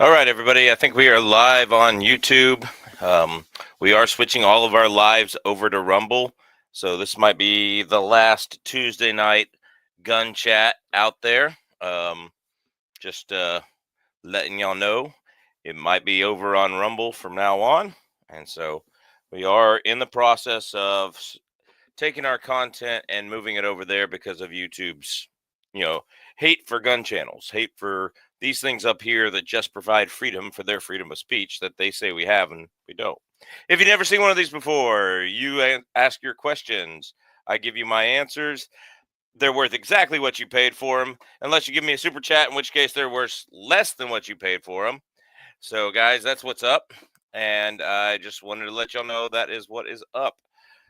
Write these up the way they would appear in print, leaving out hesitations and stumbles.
All right, everybody. I think we are live on YouTube. We are switching all of our lives over to Rumble. So this might be the last Tuesday night gun chat out there. Just letting y'all know it might be over on Rumble from now on. And so we are in the process of taking our content and moving it over there because of YouTube's, hate for gun channels, hate for these things up here that just provide freedom for their freedom of speech that they say we have and we don't. If you've never seen one of these before, you ask your questions. I give you my answers. They're worth exactly what you paid for them, unless you give me a super chat, in which case they're worth less than what you paid for them. So, guys, that's what's up. And I just wanted to let y'all know that is what is up.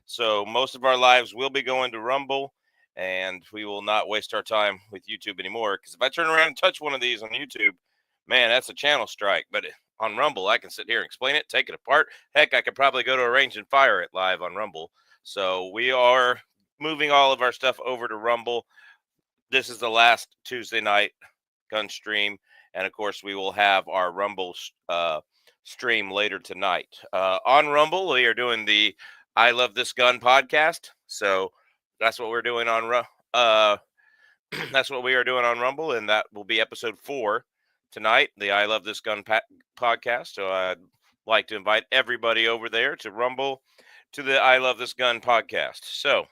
So most of our lives will be going to Rumble, and we will not waste our time with YouTube anymore. Because if I turn around and touch one of these on YouTube, man, that's a channel strike. But on Rumble, I can sit here and explain it, take it apart. Heck, I could probably go to a range and fire it live on Rumble. So we are moving all of our stuff over to Rumble. This is the last Tuesday night gun stream. And of course, we will have our Rumble stream later tonight. On Rumble, we are doing the I Love This Gun podcast. So that's what we're doing on that's what we are doing on Rumble, and that will be episode 4 tonight, the I Love This Gun podcast. So I'd like to invite everybody over there to Rumble to the I Love This Gun podcast. So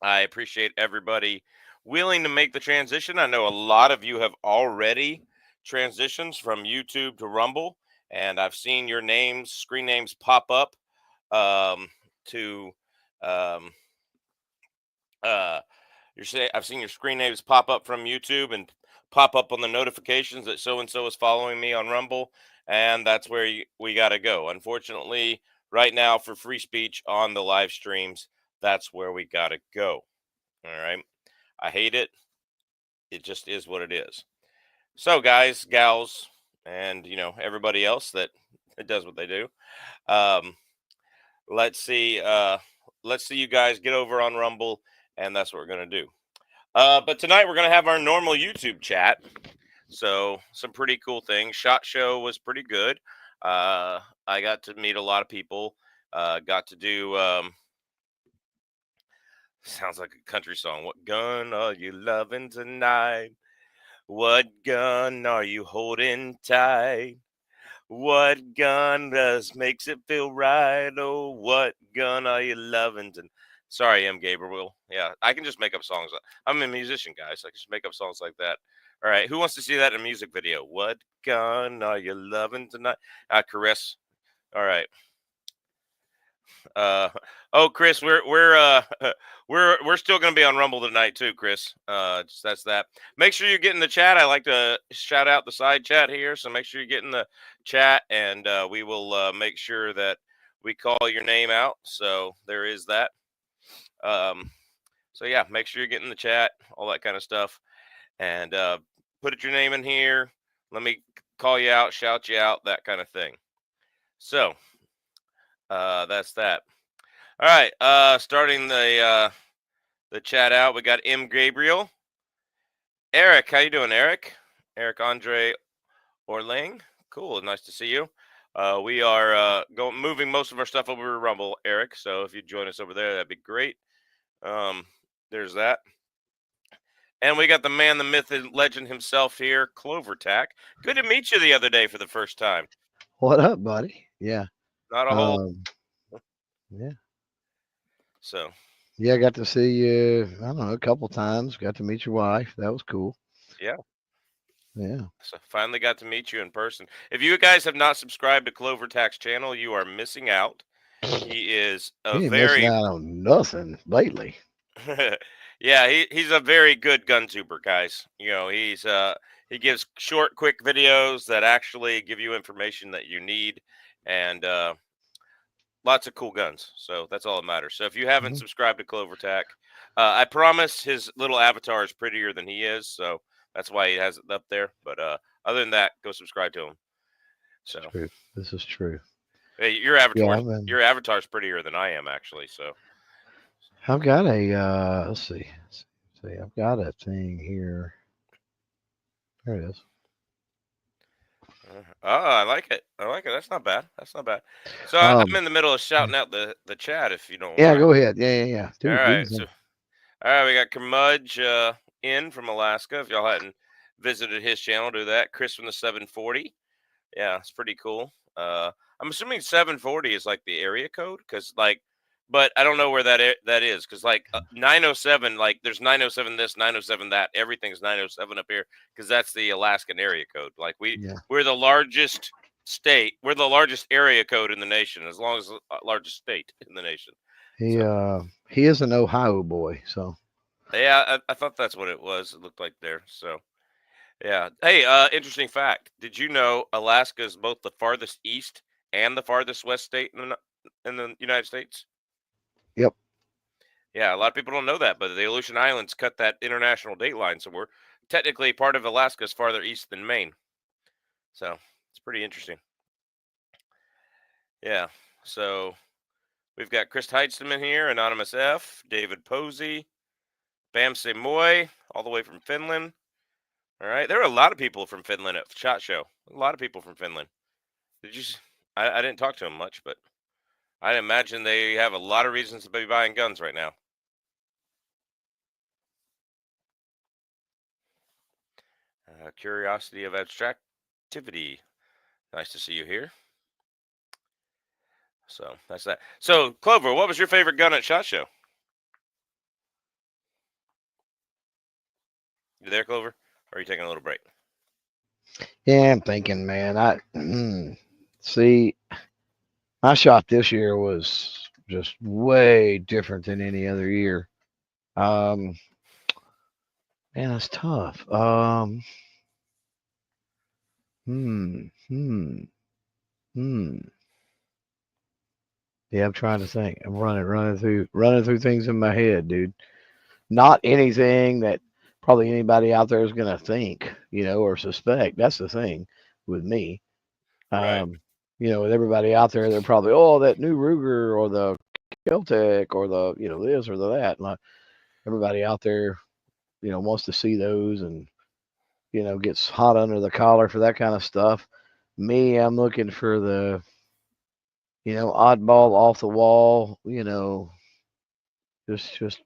I appreciate everybody willing to make the transition. I know a lot of you have already transitions from YouTube to Rumble, and I've seen your names, screen names pop up I've seen your screen names pop up from YouTube and pop up on the notifications that so and so is following me on Rumble, and that's where we got to go. Unfortunately, right now for free speech on the live streams, that's where we got to go. All right. I hate it. It just is what it is. So, guys, gals, and everybody else that does what they do. Let's see you guys get over on Rumble, and that's what we're gonna do. But tonight we're gonna have our normal YouTube chat. So some pretty cool things. SHOT Show was pretty good. I got to meet a lot of people. Got to do sounds like a country song. What gun are you loving tonight? What gun are you holding tight? What gun makes it feel right? Oh, what gun are you loving? Sorry, M. Gabriel. Yeah, I can just make up songs. I'm a musician, guys. So I can just make up songs like that. All right, who wants to see that in a music video? What gun are you loving tonight? Chris. All right. Chris, we're still gonna be on Rumble tonight too, Chris. That's that. Make sure you get in the chat. I like to shout out the side chat here, so make sure you get in the chat, and we will make sure that we call your name out. So there is that. So yeah, make sure you get in the chat, all that kind of stuff, and put your name in here. Let me call you out, shout you out, that kind of thing. So that's that. All right, starting the chat out, we got M. Gabriel. Eric, how you doing, Eric? Eric Andre Orling. Cool, nice to see you. We are moving most of our stuff over to Rumble, Eric. So if you join us over there, that'd be great. There's that. And we got the man, the myth, the legend himself here, Clover Tack. Good to meet you the other day for the first time. What up, buddy? Yeah. Not a whole. Yeah. So. Yeah, I got to see you, I don't know, a couple times. Got to meet your wife. That was cool. Yeah. Yeah. So finally got to meet you in person. If you guys have not subscribed to Clover Tack's channel, you are missing out. He is missing out on nothing lately. Yeah, he's a very good gun tuber, guys. He gives short, quick videos that actually give you information that you need, and lots of cool guns. So that's all that matters. So if you haven't subscribed to Clover Tack, I promise his little avatar is prettier than he is, so that's why he has it up there. But other than that, go subscribe to him. So true. This is true. Hey, your avatar's prettier than I am, actually. So I've got a let's see. I've got a thing here. There it is. Oh, I like it. I like it. That's not bad. That's not bad. So I'm Um, in the middle of shouting out the chat if you don't yeah, mind. go ahead. Yeah. All Do right. the So thing. all right, we got Curmudge in from Alaska. If y'all hadn't visited his channel, do that. Chris from the 740. Yeah, it's pretty cool. I'm assuming 740 is like the area code because like, but I don't know where that is because like 907, like there's 907 this, 907 that. Everything's 907 up here because that's the Alaskan area code. Like Yeah. we're the largest state. We're the largest area code in the nation, as long as the largest state in the nation. So He is an Ohio boy, so yeah, I thought that's what it was. It looked like there. So. Yeah. Hey, interesting fact. Did you know Alaska is both the farthest east and the farthest west state in the United States? yep. Yeah, a lot of people don't know that, but the Aleutian Islands cut that international date line, so we're technically part of Alaska is farther east than Maine. So it's pretty interesting. Yeah. So we've got Chris Heidstam in here, Anonymous F, David Posey, Bamse Moy, all the way from Finland. All right. There are a lot of people from Finland at SHOT Show. A lot of people from Finland. Did you? I didn't talk to them much, but I imagine they have a lot of reasons to be buying guns right now. Curiosity of abstractivity. Nice to see you here. So that's that. So Clover, what was your favorite gun at SHOT Show? You there, Clover? Or are you taking a little break? Yeah, I'm thinking, man. See. My shot this year was just way different than any other year. Um, Man, it's tough. Hmm, hmm, hmm. Yeah, I'm trying to think. I'm running through things in my head, dude. Not anything that probably anybody out there is gonna think, or suspect. That's the thing with me. Right, With everybody out there, they're probably, oh, that new Ruger or the Keltec or the, this or the that. And everybody out there, wants to see those and, gets hot under the collar for that kind of stuff. Me, I'm looking for the, oddball off the wall, just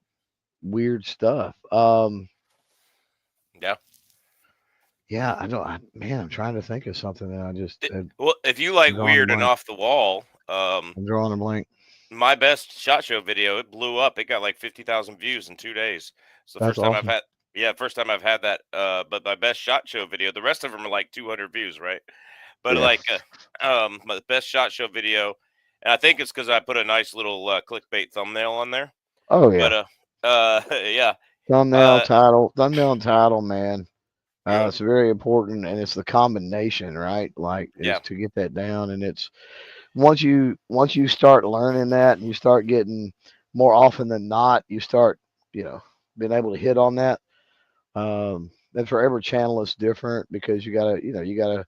weird stuff. yeah. Yeah, I don't, man, I'm trying to think of something that Well, if you like I'm drawing a weird and blank. off the wall, I'm drawing a blank. my best SHOT Show video, it blew up. It got like 50,000 views in 2 days. It's the That's first time I've awesome. had, yeah, first time I've had that. But my best SHOT Show video, the rest of them are like 200 views, right? But Yeah. like, my best SHOT Show video, and I think it's because I put a nice little clickbait thumbnail on there. Oh But yeah. yeah, Thumbnail, uh, title, thumbnail and title, man. yeah, It's very important, and it's the combination, right? Like, is yeah, to get that down, and it's once you start learning that, and you start getting more often than not, you start, you know, being able to hit on that. And for every channel, it's different because you gotta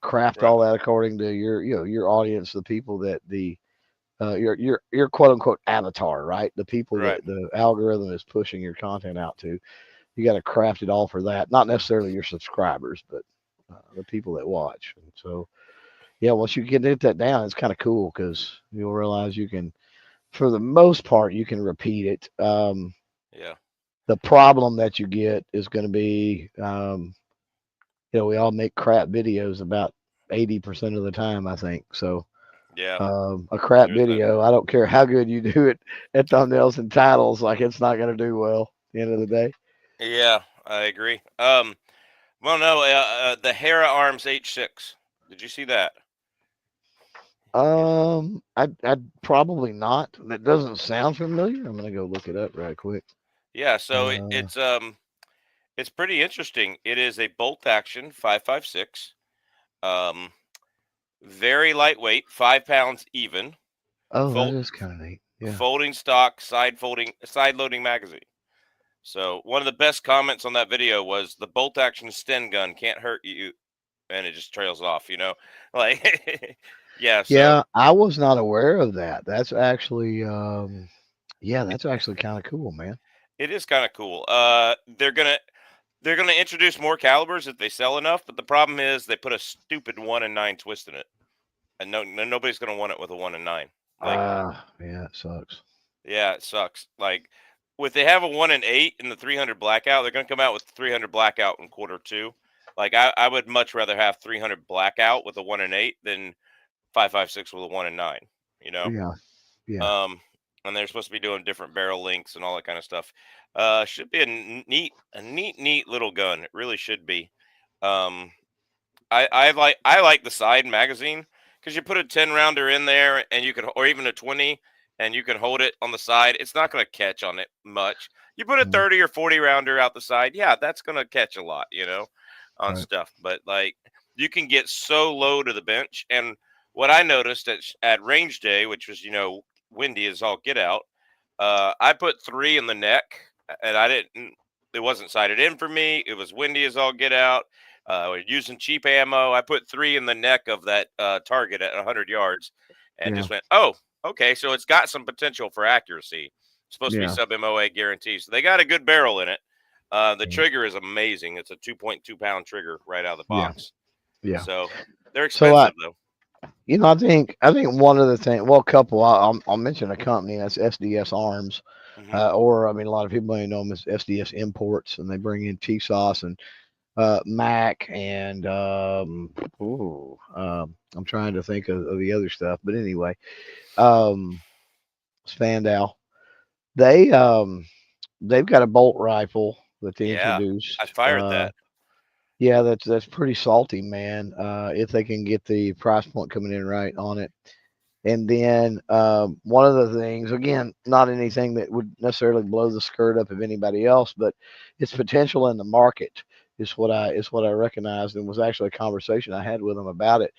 craft right, all that according to your audience, the people that your quote unquote avatar, right? The people right, that the algorithm is pushing your content out to. You got to craft it all for that. Not necessarily your subscribers, but the people that watch. And so, yeah, once you get that down, it's kind of cool because you'll realize you can, for the most part, you can repeat it. yeah, The problem that you get is going to be, we all make crap videos about 80% of the time, I think. So, yeah. a crap There's that. video, I don't care how good you do it at thumbnails and titles, like it's not going to do well at the end of the day. Yeah, I agree. Well, no, the Hera Arms H6. Did you see that? I'd probably not. That doesn't sound familiar. I'm gonna go look it up right quick. Yeah, so Uh, it's pretty interesting. It is a bolt action 5.56. Um, very lightweight, 5 pounds even. oh, that Fold, is kind of neat. Yeah. folding stock, side loading magazine. So one of the best comments on that video was the bolt action Sten gun can't hurt you, and it just trails off. Like yeah. So Yeah, I was not aware of that. That's actually, yeah, it, that's actually kind of cool, man. it is kind of cool. They're gonna. They're going to introduce more calibers if they sell enough, but the problem is they put a stupid 1-9 twist in it, and nobody's going to want it with a 1-9. Like, yeah, it sucks. yeah, it sucks. Like, if they have a 1-8 in the 300 blackout, they're going to come out with 300 blackout in Q2. Like, I would much rather have 300 blackout with a 1-8 than 5.56 with a 1-9. You know. Yeah, yeah, And they're supposed to be doing different barrel lengths and all that kind of stuff. Should be a neat little gun. It really should be. Um, I like the side magazine because you put a 10 rounder in there and you can, or even a 20, and you can hold it on the side. It's not going to catch on it much. You put a mhm, 30 or 40 rounder out the side, yeah, that's going to catch a lot, on right, stuff. But like, you can get so low to the bench. And what I noticed at range day, which was windy as all get out, I put 3 in the neck, and I didn't. It wasn't sighted in for me. It was windy as all get out. We're using cheap ammo. I put 3 in the neck of that target at 100 yards, and yeah, just went, oh, okay. So it's got some potential for accuracy. It's supposed to be yeah, sub MOA guarantee. So they got a good barrel in it. The yeah, trigger is amazing. It's a 2.2 pound trigger right out of the yeah, box. yeah. So they're So expensive though. I think one of the things, well, a couple. I'll mention a company that's SDS Arms, Hmm. or I mean, a lot of people may know them as SDS Imports, and they bring in T-Sauce and Mac and I'm trying to think of the other stuff, but anyway, um, Spandau. They they've got a bolt rifle that they Yeah, I introduced. fired that. Yeah, that's pretty salty, man. If they can get the price point coming in right on it. And then one of the things, again, not anything that would necessarily blow the skirt up of anybody else, but its potential in the market is what I recognized, and was actually a conversation I had with them about it.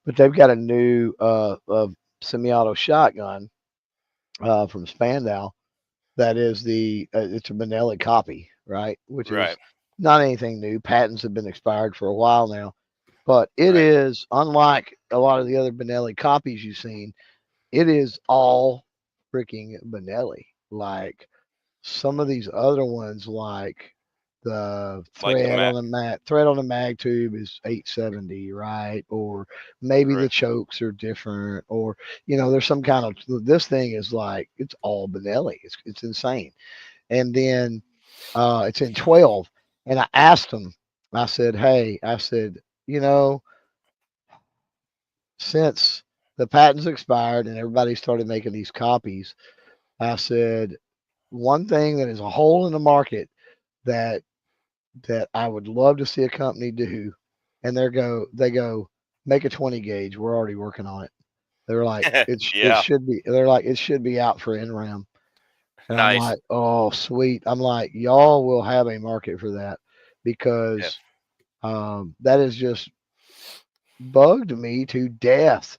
But they've got a new semi-auto shotgun from Spandau that is it's a Benelli copy, right? Which Right, is not anything new. Patents have been expired for a while now, but it right. is unlike a lot of the other Benelli copies you've seen. It is all freaking Benelli. Like some of these other ones, like the Like the Mac. thread on the mag tube is 870, right? Or maybe the Right. chokes are different, or there's some kind of, this thing is like it's all Benelli. It's insane. And then it's in 12. And I asked them. I said, hey, you know, since the patents expired and everybody started making these copies, I said, one thing that is a hole in the market that I would love to see a company do, and they go make a 20 gauge. We're already working on it. They're like it Yeah, should be. They're like it should be out for NRAM, and I'm nice. like, oh sweet. I'm like, y'all will have a market for that Yeah. because that has just bugged me to death.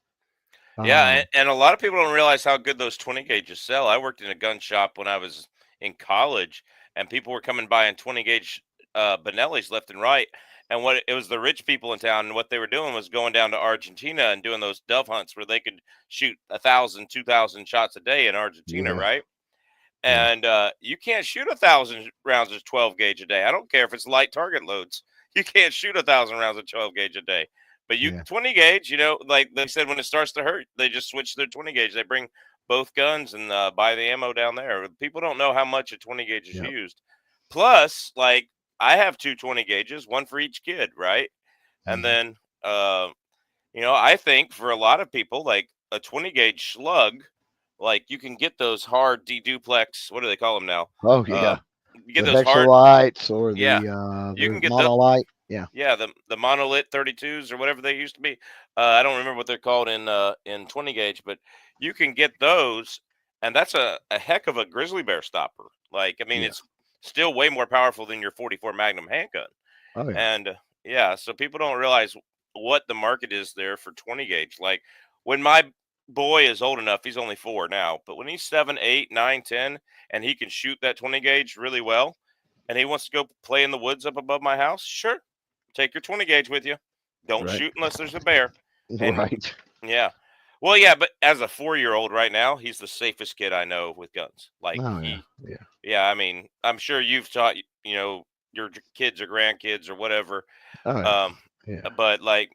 Yeah, and, Um, and a lot of people don't realize how good those 20 gauges sell. I worked in a gun shop when I was in college, and people were coming by in 20 gauge Benellis left and right. And what it was the rich people in town, and what they were doing was going down to Argentina and doing those dove hunts where they could shoot 1,000, 2,000 shots a day in Argentina, yeah, right? yeah, And you can't shoot 1,000 rounds of 12 gauge a day. I don't care if it's light target loads. You can't shoot 1,000 rounds of 12 gauge a day. But you yeah, 20 gauge, like they said, when it starts to hurt, they just switch to their 20 gauge. They bring both guns and buy the ammo down there. People don't know how much a 20 gauge is yeah. used. Plus, like I have two 20 gauges, one for each kid, right? And Mhm. then, uh, I think for a lot of people, like a 20 gauge slug, like you can get those hard deduplex. What do they call them now? Oh Uh, yeah, you get the those hard, hexalites or yeah. You the can get the monolite. Yeah, the monolith 32s or whatever they used to be. I don't remember what they're called in 20 gauge, but you can get those, and that's a heck of a grizzly bear stopper. Like I mean, yeah. it's still way more powerful than your 44 Magnum handgun. Oh yeah, And yeah, so people don't realize what the market is there for 20 gauge. Like when my boy is old enough, he's only 4 now, but when he's 7, 8, 9, 10, and he can shoot that 20 gauge really well, and he wants to go play in the woods up above my house, sure, take your 20 gauge with you. Don't right, shoot unless there's a bear. And right. yeah. Well, yeah, but as a 4-year-old right now, he's the safest kid I know with guns. Like Oh yeah, yeah, yeah, I mean, I'm sure you've taught, your your kids or grandkids or whatever. Oh yeah. Um, Yeah. but like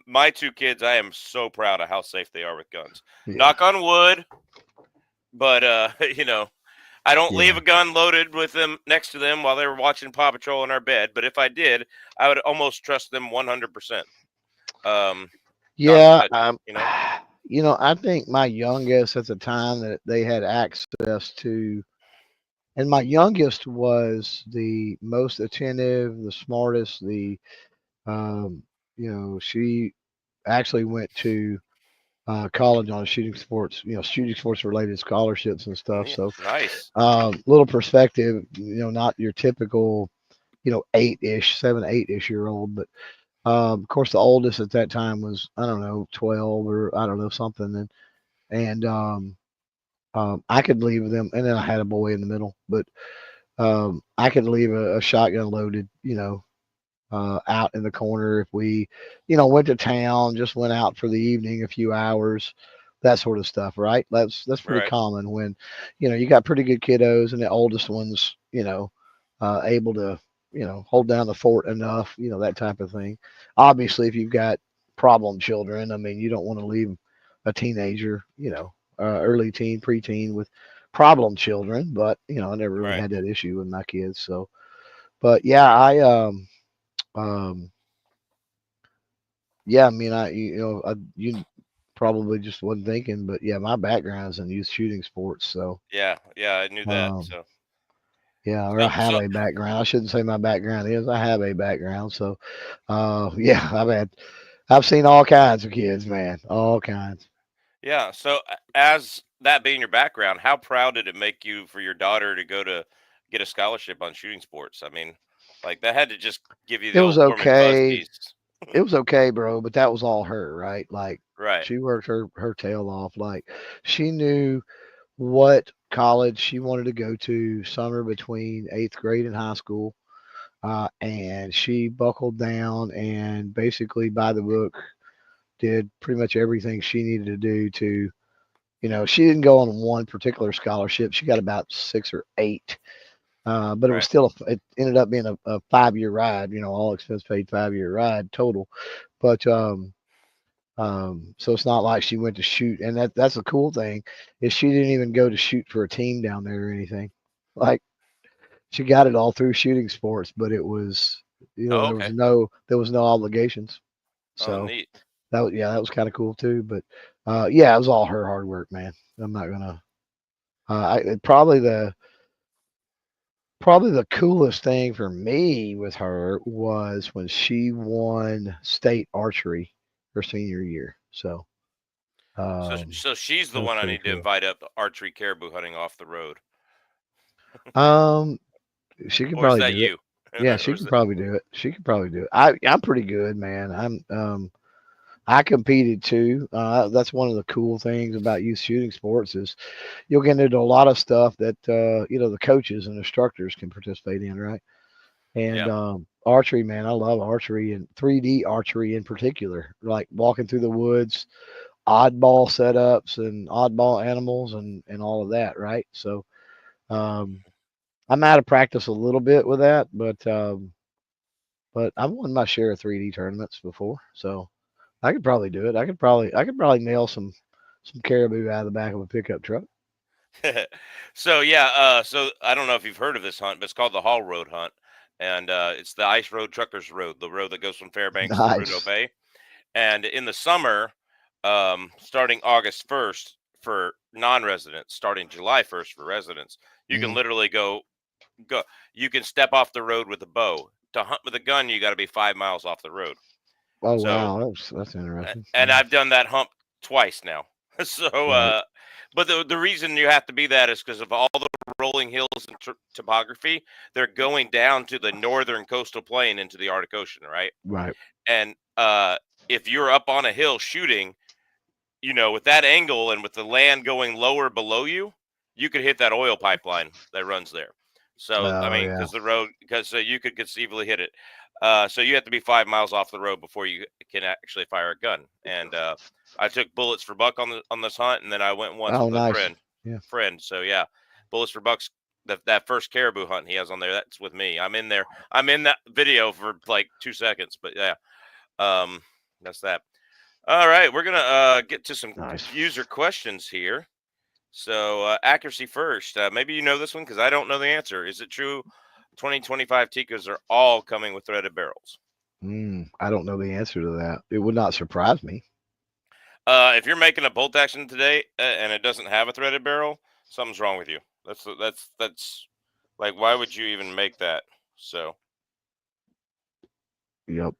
my two kids, I am so proud of how safe they are with guns. Yeah. Knock on wood, but I don't leave Yeah. a gun loaded with them next to them while they were watching Paw Patrol in our bed. But if I did, I would almost trust them 100%. Not to Yeah. touch it, you know. I think my youngest at the time that they had access to, and my youngest was the most attentive, the smartest, um, she actually went to college on shooting sports related scholarships and stuff. Yeah, So, nice. little perspective, not your typical, 8-ish, 7, 8-ish year old, but of course the oldest at that time was, I don't know, 12 or I don't know something, and I could leave them, and then I had a boy in the middle, but I could leave a shotgun loaded, out in the corner if we, went to town, just went out for the evening, a few hours, that sort of stuff, right? That's pretty Right, common when, you got pretty good kiddos, and the oldest one's, able to, hold down the fort enough, that type of thing. Obviously, if you've got problem children, I mean, you don't want to leave a teenager, early teen, preteen with problem children, but I never really right. had that issue with my kids. So, but yeah, um, yeah, I mean, you probably just wasn't thinking, but yeah, my background's in youth shooting sports, so Yeah, yeah, I knew that. um, So, yeah, or I so, have so a background. I shouldn't say my background is. I have a background, so yeah, I've seen all kinds of kids, man, all kinds. yeah. So, as that being your background, how proud did it make you for your daughter to go to get a scholarship on shooting sports? I mean, like that had to just give you the It was old warm and okay. fuzzies. It was okay, bro, but that was all her, right? Like Right, she worked her tail off. Like she knew what college she wanted to go to summer between eighth grade and high school. And she buckled down and basically by the book did pretty much everything she needed to do to, she didn't go on one particular scholarship. She got about 6 or 8. But it was right. still, it ended up being a 5-year ride, all expense paid 5-year ride total. But, so it's not like she went to shoot. And that's the cool thing is she didn't even go to shoot for a team down there or anything. Like she got it all through shooting sports, but it was, Oh, there was okay. no obligations. Oh, So neat. that was kind of cool too. But yeah, it was all her hard work, man. I'm not gonna. Probably the coolest thing for me with her was when she won state archery her senior year. So So she's the that was one I pretty need to cool. invite up to archery caribou hunting off the road, Um, she could or is probably that do it. you? Yeah, Or she is could it? probably do it. She could probably do it. I'm pretty good, man. I competed too. That's one of the cool things about youth shooting sports is you'll get into a lot of stuff that the coaches and instructors can participate in, right? And Yeah, archery, man, I love archery and 3D archery in particular. Like walking through the woods, oddball setups and oddball animals and all of that, right? So um, I'm out of practice a little bit with that, but I've won my share of 3D tournaments before, so I could probably do it. I could probably nail some caribou out of the back of a pickup truck. so yeah, so I don't know if you've heard of this hunt, but it's called the Hall Road Hunt, and it's the Ice Road Truckers Road, the road that goes from Fairbanks to Prudhoe Nice. Bay. And in the summer, starting August 1st for non-residents, starting July 1st for residents, you can Hmm. literally go. You can step off the road with a bow. To hunt with a gun, you got to be 5 miles off the road. Oh So, wow, that's interesting. and Yeah. I've done that hump twice now. So, Right. but the reason you have to be that is because of all the rolling hills and topography. They're going down to the northern coastal plain into the Arctic Ocean, right? Right. And if you're up on a hill shooting, with that angle and with the land going lower below you, you could hit that oil pipeline that runs there. So, I Oh mean, yeah. because you could conceivably hit it. So you have to be 5 miles off the road before you can actually fire a gun. And I took bullets for buck on this hunt, and then I went once Oh with a nice. friend. Yeah. So yeah, bullets for bucks that first caribou hunt he has on there. That's with me. I'm in there. I'm in that video for like 2 seconds. But yeah, that's that. All right, we're gonna get to some Nice. user questions here. So accuracy first. Maybe you know this one because I don't know the answer. Is it true 2025 Ticos are all coming with threaded barrels? I don't know the answer to that. It would not surprise me. If you're making a bolt action today and it doesn't have a threaded barrel, something's wrong with you. That's like, why would you even make that? So, Yep.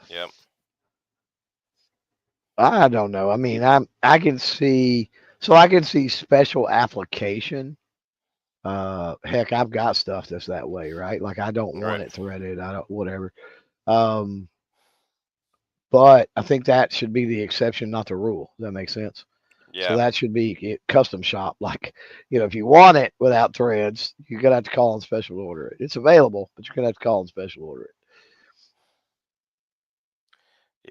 yep. I don't know. I mean, I can see special application. Heck, I've got stuff that's that way, right? Like I don't want Right. it threaded. I don't whatever. But I think that should be the exception, not the rule. Does that make sense? So Yeah. that should be custom shop. Like, if you want it without threads, you're gonna have to call and special order it. It's available, but you're gonna have to call and special order it.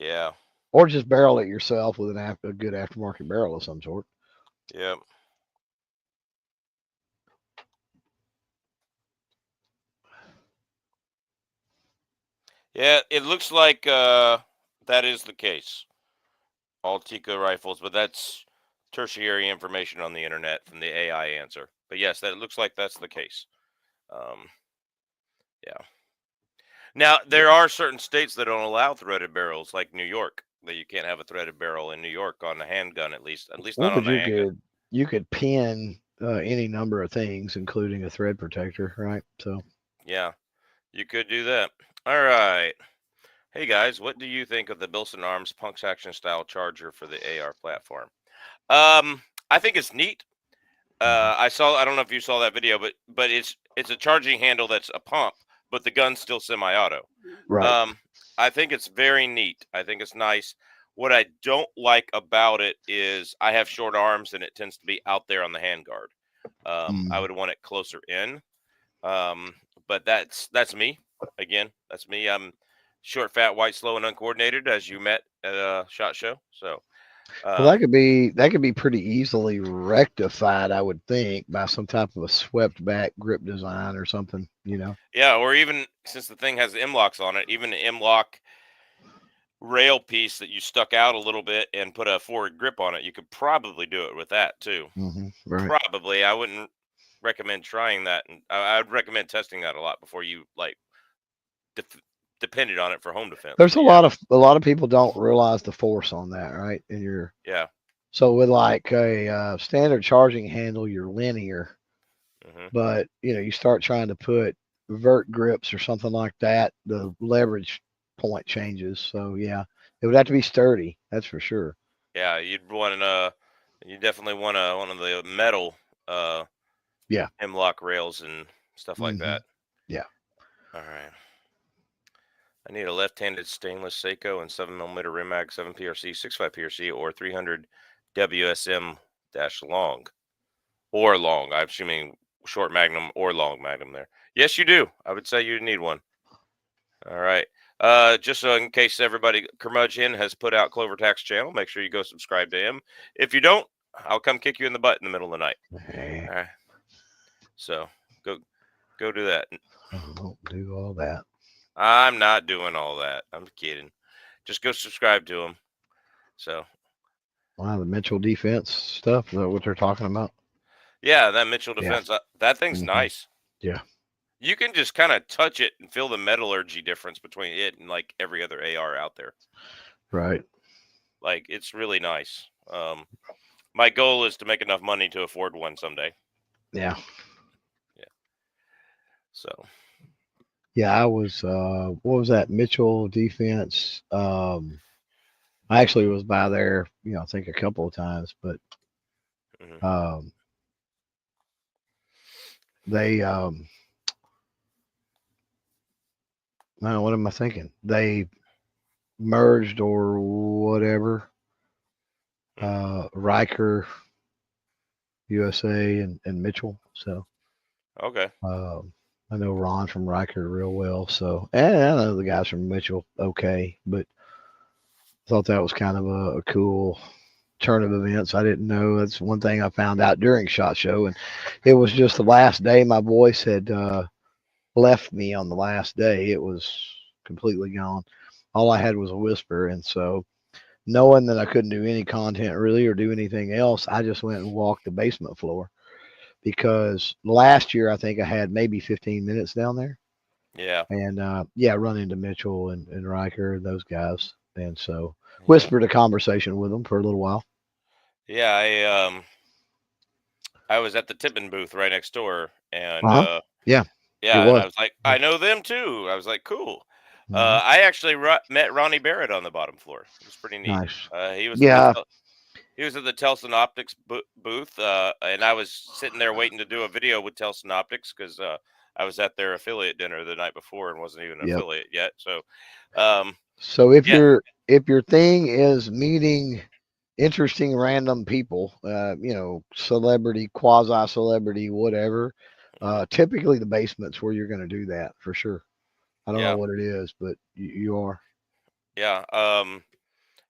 Yeah. Or just barrel it yourself with a good aftermarket barrel of some sort. Yep. Yeah, it looks like that is the case. All Tico rifles, but that's tertiary information on the internet from the AI answer. But yes, that looks like that's the case. Yeah. Now there are certain states that don't allow threaded barrels, like New York, that you can't have a threaded barrel in New York on a handgun, at least Well, not on but a handgun. you could pin any number of things, including a thread protector, right? So Yeah, you could do that. All right. Hey guys, what do you think of the Bilson Arms Punks Action Style Charger for the AR platform? I think it's neat. I don't know if you saw that video, but it's a charging handle that's a pump, but the gun's still semi-auto. right. I think it's very neat. I think it's nice. What I don't like about it is I have short arms and it tends to be out there on the handguard. I would want it closer in. But that's me. Again, that's me. I'm short, fat, white, slow, and uncoordinated, as you met at a SHOT Show. So, Well, that could be pretty easily rectified, I would think, by some type of a swept back grip design or something. yeah, or even since the thing has M-locks on it, even the M-lock rail piece that you stuck out a little bit and put a forward grip on it, you could probably do it with that too. Right. Probably. I wouldn't recommend trying that, and I'd recommend testing that a lot before you depended on it for home defense. There's But a lot of people don't realize the force on that, right? And yeah. so with like a standard charging handle, you're linear, but you start trying to put vert grips or something like that, the leverage point changes. So yeah, it would have to be sturdy. That's for sure. Yeah, you definitely want one of the metal Yeah. M-lock rails and stuff like that. Yeah. All right. I need a left-handed stainless Seiko and 7mm Rim Mag 7 PRC, 65 PRC, or 300 WSM long. Or long. I'm assuming short magnum or long magnum there. Yes, you do. I would say you need one. All right. Just so in case everybody, Curmudgeon has put out Clover Tax channel. Make sure you go subscribe to him. If you don't, I'll come kick you in the butt in the middle of the night. All right. So go do that. Don't do all that. I'm not doing all that. I'm kidding. Just go subscribe to him. So. Wow, the Mitchell defense stuff. Is that what they're talking about? Yeah, that Mitchell defense. That thing's nice. Yeah. You can just kind of touch it and feel the metallurgy difference between it and like every other AR out there. Right. Like, it's really nice. My goal is to make enough money to afford one someday. Yeah. Yeah. So. Yeah, I was. What was that Mitchell defense? I actually was by there. I think a couple of times, but they. Man, what am I thinking? They merged or whatever. Riker, USA, and Mitchell. So. Okay. I know Ron from Riker real well, so and I know the guys from Mitchell okay, but I thought that was kind of a cool turn of events. I didn't know. That's one thing I found out during SHOT Show, and it was just the last day. My voice had left me on the last day. It was completely gone. All I had was a whisper, and so knowing that I couldn't do any content really or do anything else, I just went and walked the basement floor because last year I think I had maybe 15 minutes down there. Yeah. And yeah, run into Mitchell and Riker and those guys, and so Yeah. whispered a conversation with them for a little while. Yeah. I was at the tipping booth right next door, and Yeah, it yeah, and I was. was like, I know them too. I was like, cool. Hmm. I actually met Ronnie Barrett on the bottom floor. It was pretty neat. Nice. He was at Yeah. he was at the Telson Optics booth, and I was sitting there waiting to do a video with Telson Optics because I was at their affiliate dinner the night before and wasn't even an Yep. affiliate yet. So, um, So yeah, if your thing is meeting interesting random people, celebrity, quasi celebrity, whatever, typically the basement's where you're going to do that for sure. I don't know yeah, what it is, but you are. yeah.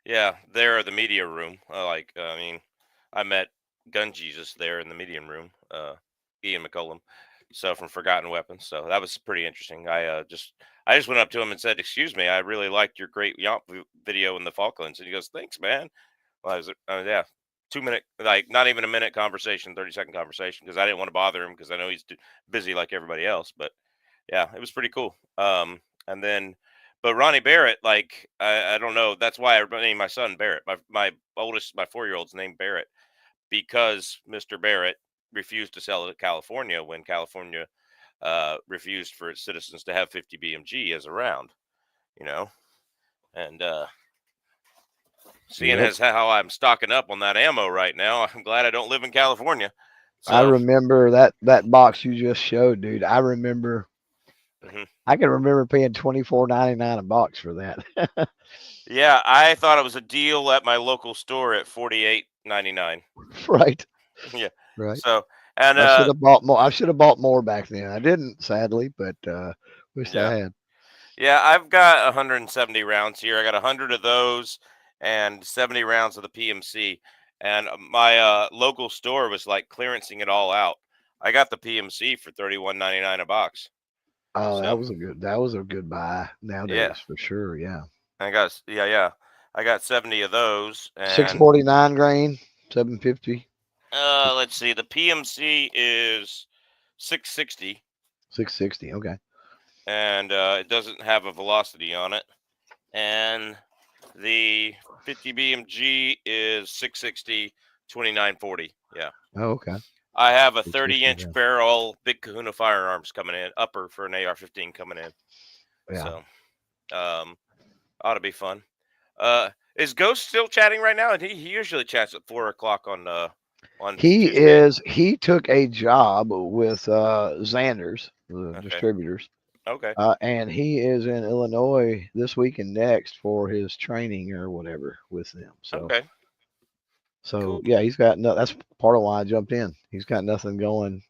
Yeah, there, the media room. I mean, I met Gun Jesus there in the media room. Ian McCollum, so from Forgotten Weapons. So that was pretty interesting. I just went up to him and said, "Excuse me, I really liked your great Yomp video in the Falklands." And he goes, "Thanks, man." Well, I was, yeah, 2 minute, like not even a minute conversation, 30-second conversation, because I didn't want to bother him because I know he's busy like everybody else. But yeah, it was pretty cool. And then, but Ronnie Barrett, like I don't know. That's why I named my son Barrett. My oldest, my 4-year-old's named Barrett because Mr. Barrett refused to sell it to California when California refused for its citizens to have 50 BMG as a round. You know, and seeing Yep. as how I'm stocking up on that ammo right now, I'm glad I don't live in California. I So. remember that box you just showed, dude. I remember. Mhm. I can remember paying $24.99 a box for that. Yeah, I thought it was a deal at my local store at $48.99. Right. Yeah. Right. So, and I should have bought more. I should have bought more back then. I didn't, sadly, but wish I yeah, had. yeah, I've got 170 rounds here. I got 100 of those and 70 rounds of the PMC. And my local store was like clearancing it all out. I got the PMC for $31.99 a box. Oh, So that was a good buy yeah, nowadays for sure. Yeah. yeah. I got 70 of those, Six and 49 grain, 750, let's see, the PMC is 660. 660. Okay. And it doesn't have a velocity on it. And the 50 BMG is 660, 2940. Yeah. Oh, okay. I have a 660. 30-inch barrel Big Kahuna Firearms coming in, upper for an AR-15 coming in. Yeah. So, ought to be fun. Is Ghost still chatting right now? He usually chats at 4 o'clock on Tuesday. He took a job with Xander's, the Okay. distributors. Okay. And he is in Illinois this week and next for his training or whatever with them. Okay. So Cool. yeah, he's got no. That's part of why I jumped in. He's got nothing going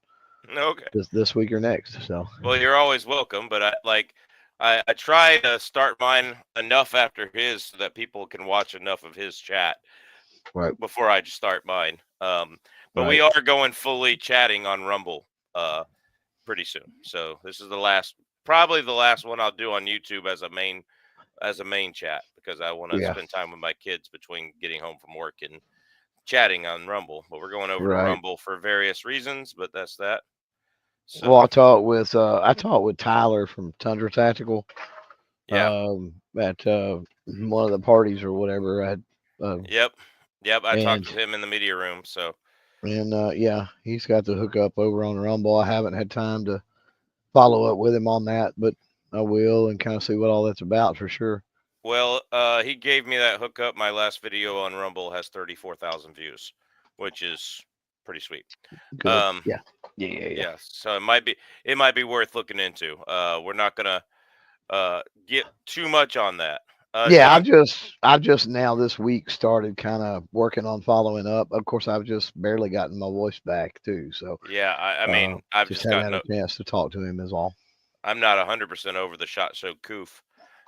Okay. this week or next. So Well, you're always welcome, but I try to start mine enough after his so that people can watch enough of his chat right, before I just start mine. But we right, are going fully chatting on Rumble pretty soon. So this is probably the last one I'll do on YouTube as a main chat because I want to yeah, spend time with my kids between getting home from work and chatting on Rumble. But we're going over to right. Rumble for various reasons, but that's that. Well, So I talked with Tyler from Tundra Tactical yeah. at one of the parties or whatever. Yep. Yep. I talked And with him in the media room. So yeah, he's got the hookup over on Rumble. I haven't had time to follow up with him on that, but I will and kind of see what all that's about for sure. well, he gave me that hookup. My last video on Rumble has 34,000 views, which is pretty sweet. Good. Yeah. Yeah. Yeah. So it might be worth looking into. We're not gonna get too much on that. Yeah, Some I've just now this week started kind of working on following up. Of course, I've just barely gotten my voice back too, so Yeah. I mean, I've just just hadn't gotten. had a chance to talk to him is all. I'm not 100% over the shot show coof.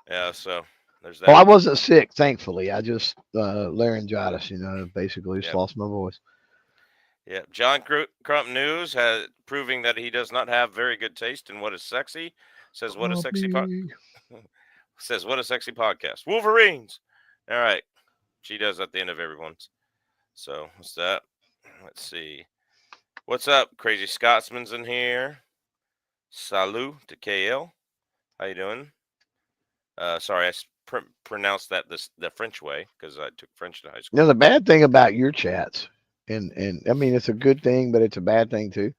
Yeah. So There's Well, I that. wasn't sick, thankfully. I just laryngitis, basically just Yep. lost my voice. Yep. John Crump News has proving that he does not have very good taste in what is sexy. Says what a sexy says what a sexy podcast. Wolverines. All right. She does at the end of everyone's. So what's that? Let's see. What's up? Crazy Scotsman's in here. Salut to KL. How you doing? Sorry, I pronounced that the French way because I took French in high school. The bad thing about your chats, and I mean it's a good thing, but it's a bad thing too.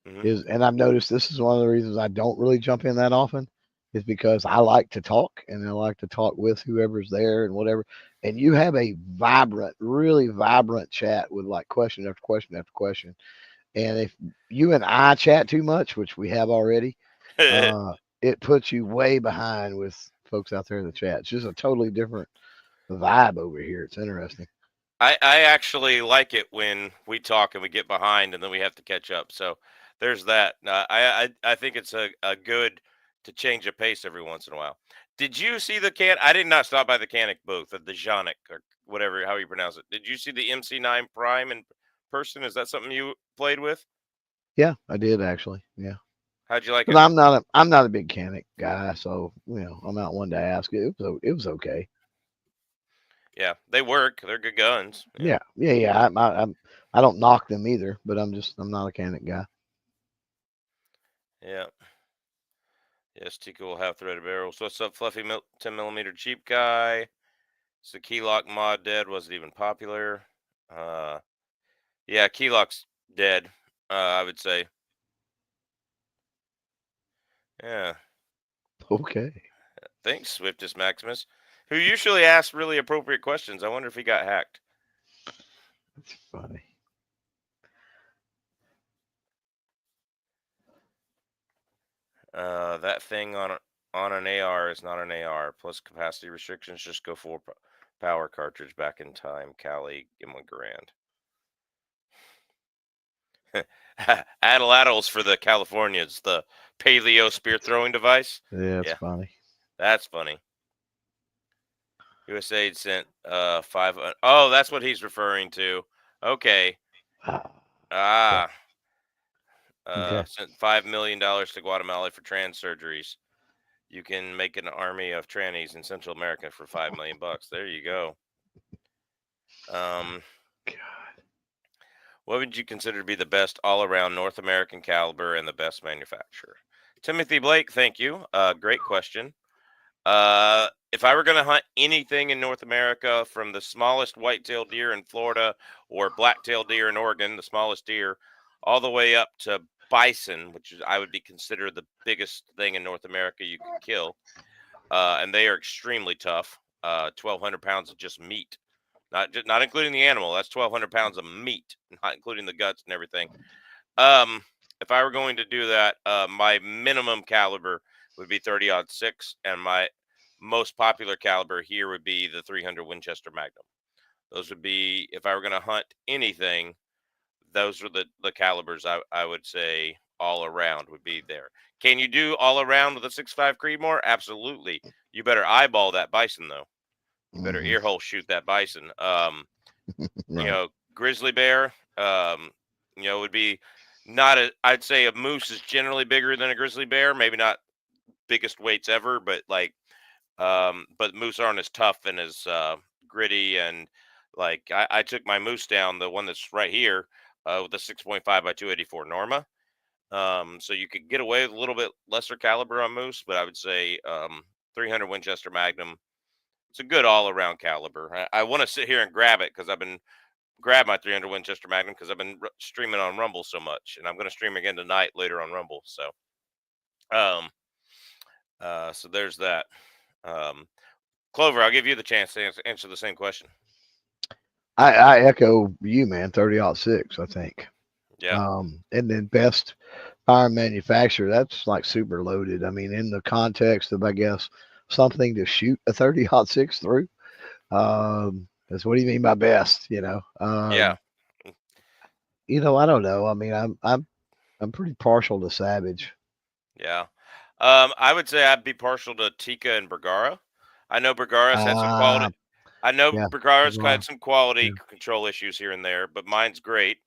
Mm-hmm. And I've noticed this is one of the reasons I don't really jump in that often, is because I like to talk and I like to talk with whoever's there and whatever. And you have a vibrant, really vibrant chat with like question after question after question. And if you and I chat too much, which we have already, it puts you way behind with folks out there in the chat. It's just a totally different vibe over here. It's interesting. I actually like it when we talk and we get behind and then we have to catch up. So there's that. I think it's a good to change a pace every once in a while. Did you see the can? I did not stop by the Canic booth at the Jonic or whatever how you pronounce it. Did you see the MC9 Prime in person? Is that something you played with? Yeah, I did actually. Yeah. How'd you like Because it? I'm not a big Canic guy, so I'm out one to ask. It was okay. Yeah, they work. They're good guns. Yeah. Yeah. I don't knock them either, but I'm not a Canic guy. Yeah. Yes, Tico will have threaded barrels. What's up, Fluffy 10 millimeter cheap guy? Is the Keylock mod dead? Was it even popular? Uh, yeah, Keylock's dead. I would say. Yeah. Okay, Thanks, Swiftest Maximus, who usually asks really appropriate questions. I wonder if he got hacked. that's funny. That thing on an AR is not an AR. Plus capacity restrictions. Just go for power cartridge back in time. Cali, give him a grand. Atlatls for the Californians. The paleo spear throwing device. Yeah, it's Yeah, funny. that's funny. USAID sent 5. Oh, that's what he's referring to. Okay. Ah, Ah, okay. sent $5 million to Guatemala for trans surgeries. You can make an army of trannies in Central America for $5 million. There you go. Um, God. what would you consider to be the best all-around North American caliber and the best manufacturer? Timothy Blake, thank you. Great question. If I were going to hunt anything in North America, from the smallest white-tailed deer in Florida or black-tailed deer in Oregon, the smallest deer, all the way up to bison, which is I would be considered the biggest thing in North America you could kill, and they are extremely tough. 1,200 pounds of just meat, not including the animal. That's 1,200 pounds of meat, not including the guts and everything. If I were going to do that, my minimum caliber would be 30-06, and my most popular caliber here would be the 300 Winchester Magnum. Those would be, if I were going to hunt anything, those are the calibers I would say all around would be there. Can you do all around with a 6.5 Creedmoor? Absolutely. You better eyeball that bison though. You better Hmm. earhole shoot that bison. Right. Grizzly bear, would be not a. I'd say a moose is generally bigger than a grizzly bear. Maybe not biggest weights ever, but but moose aren't as tough and as gritty. And like I took my moose down, the one that's right here, with a 6.5 by 284 Norma. So you could get away with a little bit lesser caliber on moose, but I would say 300 Winchester Magnum. It's a good all around caliber. I want to sit here and grab it because I've been grab my 300 Winchester Magnum because I've been streaming on Rumble so much, and I'm going to stream again tonight later on Rumble. Um, so there's that. Um, Clover, I'll give you the chance to answer the same question. I echo you, man. 30-06, I think. Yeah, And then best firearm manufacturer. That's like super loaded. I mean, in the context of, I guess, something to shoot a 30-06 through. That's what do you mean by best? yeah, I don't know. I mean, I'm pretty partial to Savage. yeah. I would say I'd be partial to Tika and Bergara. I know Bergaras had some quality. I know yeah, Bergaras Bergara, had some quality yeah. control issues here and there, but mine's great.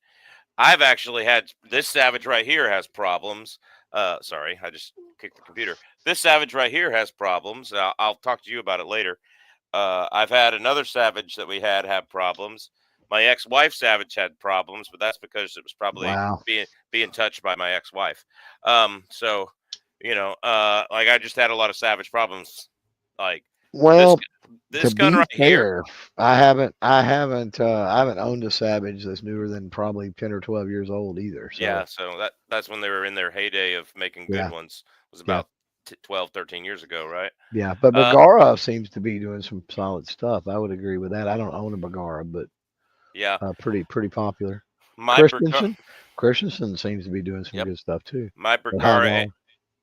I've actually had this Savage right here has problems. Sorry, I just kicked the computer. This Savage right here has problems. I'll talk to you about it later. I've had another Savage that we had have problems. My ex-wife Savage had problems, but that's because it was probably Wow. being touched by my ex-wife. So like I just had a lot of Savage problems. Like this Well, to this gun be right here. fair, I haven't owned a Savage that's newer than probably 10 or 12 years old either. Yeah, So so that's when they were in their heyday of making good yeah, ones. Was yeah, about 12, 13 years ago, right? yeah. But Uh, Bergara seems to be doing some solid stuff. I would agree with that. I don't own a Bergara, but yeah, pretty popular. my Bergara, Christensen seems to be doing some yep, good stuff too. my But high Bergara, vol.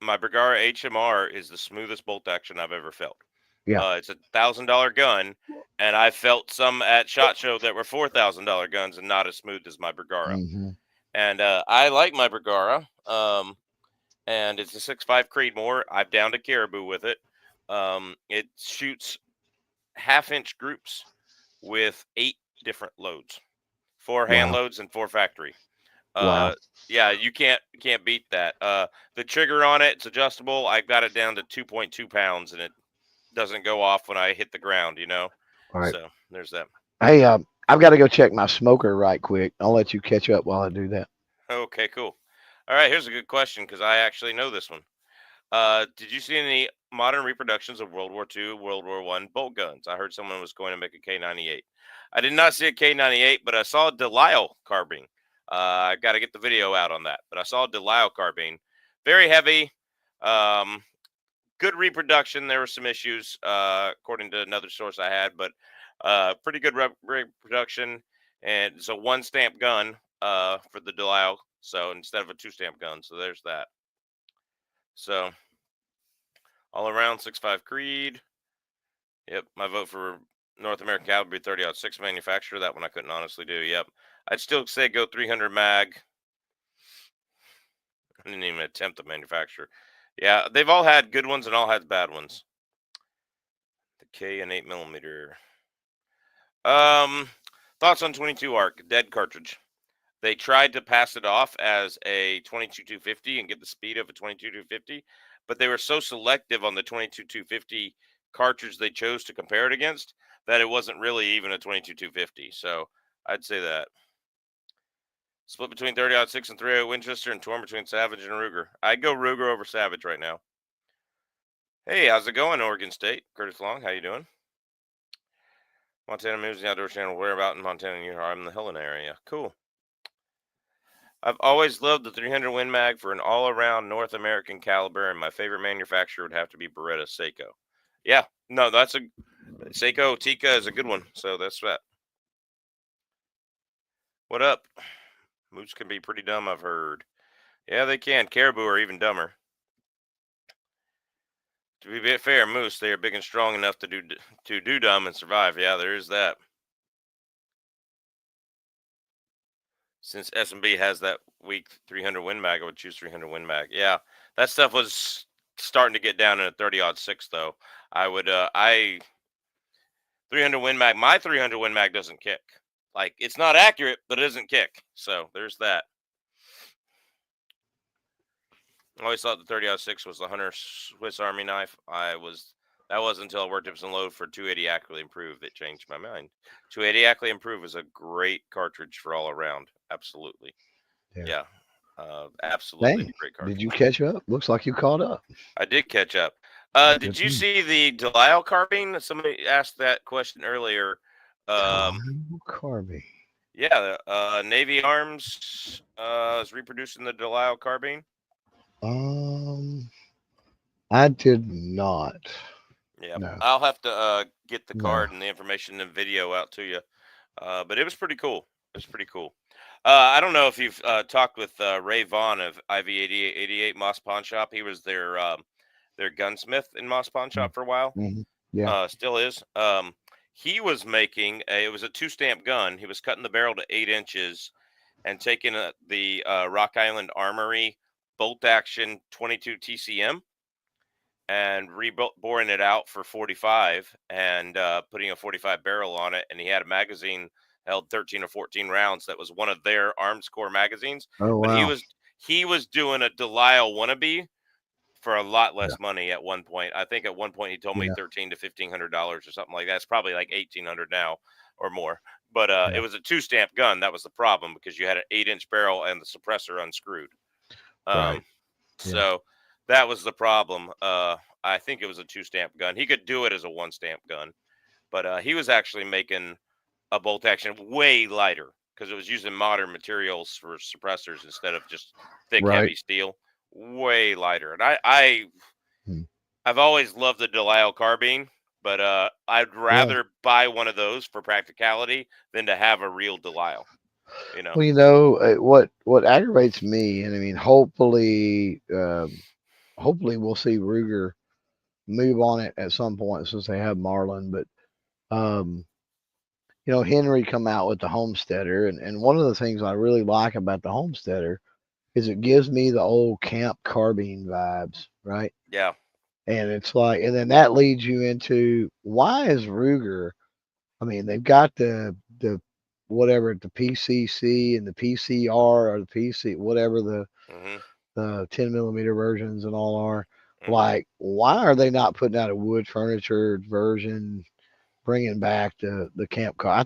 my Bergara HMR is the smoothest bolt action I've ever felt. Yeah. It's $1,000 gun, and I felt some at SHOT Show that were $4,000 guns and not as smooth as my Bergara. Hmm. And I like my Bergara. And it's a 6.5 Creedmoor. I've downed a caribou with it. It shoots half-inch groups with 8 different loads, 4 hand Wow. loads and 4 factory. Wow. Yeah, you can't beat that. The trigger on it's adjustable. I got it down to 2.2 pounds, and it doesn't go off when I hit the ground. All right. So there's that. Hey, I've got to go check my smoker right quick. I'll let you catch up while I do that. Okay, cool. All right, here's a good question because I actually know this one. Did you see any modern reproductions of World War II, World War I bolt guns? I heard someone was going to make a K98. I did not see a K98, but I saw a Delisle carbine. I got to get the video out on that, but I saw a Delisle carbine. Very heavy. Um, Good reproduction. There were some issues, according to another source I had, but pretty good reproduction. And it's a 1 stamp gun for the Delisle, so instead of a 2 stamp gun. So there's that. So all around 6.5 Creed. Yep, my vote for North American Cavalry 30-06 manufacturer. That one I couldn't honestly do. Yep, I'd still say go 300 mag. I didn't even attempt the manufacturer. Yeah, they've all had good ones and all had bad ones. The K and 8mm. Thoughts on 22 ARC dead cartridge. They tried to pass it off as a 22-250 and get the speed of a 22-250, but they were so selective on the 22-250 cartridge they chose to compare it against that it wasn't really even a 22-250. So I'd say that. Split between 30-06 and 308 Winchester and torn between Savage and Ruger. I'd go Ruger over Savage right now. Hey, how's it going, Oregon State? Curtis Long, how you doing? Montana Moves, the Outdoor Channel. Where about in Montana? I'm in the Helena area. Cool. I've always loved the 300 Win Mag for an all-around North American caliber, and my favorite manufacturer would have to be Beretta Seiko. Yeah, no, that's a Seiko Tika is a good one. So that's that. What up? Moose can be pretty dumb, I've heard. Yeah, they can. Caribou are even dumber. To be a bit fair, moose, they are big and strong enough to do dumb and survive. Yeah, there is that. Since S&B has that weak 300 Win Mag, I would choose 300 Win Mag. Yeah, that stuff was starting to get down in a 30-06 though. I would 300 Win Mag. My 300 Win Mag doesn't kick. Like, it's not accurate, but it doesn't kick. So there's that. I always thought the 30-06 was the Hunter Swiss Army knife. That wasn't until I worked Ipson Load for 280 Accurately Improved that changed my mind. 280 Accurately Improved is a great cartridge for all around. Absolutely. Yeah. Absolutely Dang, great cartridge. did you catch up? Looks like you caught up. I did catch up. Good Did you thing. see the Delisle carbine? Somebody asked that question earlier. Carbine. Yeah, Navy Arms is reproducing the Delisle carbine. I did not. Yeah, No. I'll have to get the No. card and the information and video out to you. But it was pretty cool. It was pretty cool. I don't know if you've talked with Ray Vaughn of IV88 Moss Pawn Shop. He was their gunsmith in Moss Pawn Shop for a while. Mm-hmm. Yeah. Still is. He was making it was a 2 stamp gun. He was cutting the barrel to 8 inches and taking the Rock Island Armory bolt action 22 TCM and boring it out for 45 and putting a 45 barrel on it. And he had a magazine held 13 or 14 rounds. That was one of their Arms Corps magazines. Oh, But wow. he was doing a Delisle wannabe for a lot Yeah. less money at one point. I think at one point he told me Yeah. $1,300 to $1,500 or something like that. It's probably like $1,800 now or more. But Yeah. it was a 2-stamp gun. That was the problem, because you had an 8-inch barrel and the suppressor unscrewed. Right. Yeah. So that was the problem. I think it was a 2-stamp gun. He could do it as a 1-stamp gun, but he was actually making a bolt action way lighter because it was using modern materials for suppressors instead of just thick, Right. heavy steel. Way lighter. And Hmm. I've always loved the Delisle carbine, but I'd rather buy one of those for practicality than to have a real Delisle. You know. Well, what aggravates me, and I mean, hopefully we'll see Ruger move on it at some point since they have Marlin. But Henry come out with the Homesteader, and one of the things I really like about the Homesteader is it gives me the old camp carbine vibes, right? Yeah. And it's like, and then that leads you into, why is Ruger? I mean, they've got the whatever, the PCC and the PCR, or the PC, whatever the 10 millimeter versions and all are. Like, why are they not putting out a wood furniture version, bringing back the camp car? I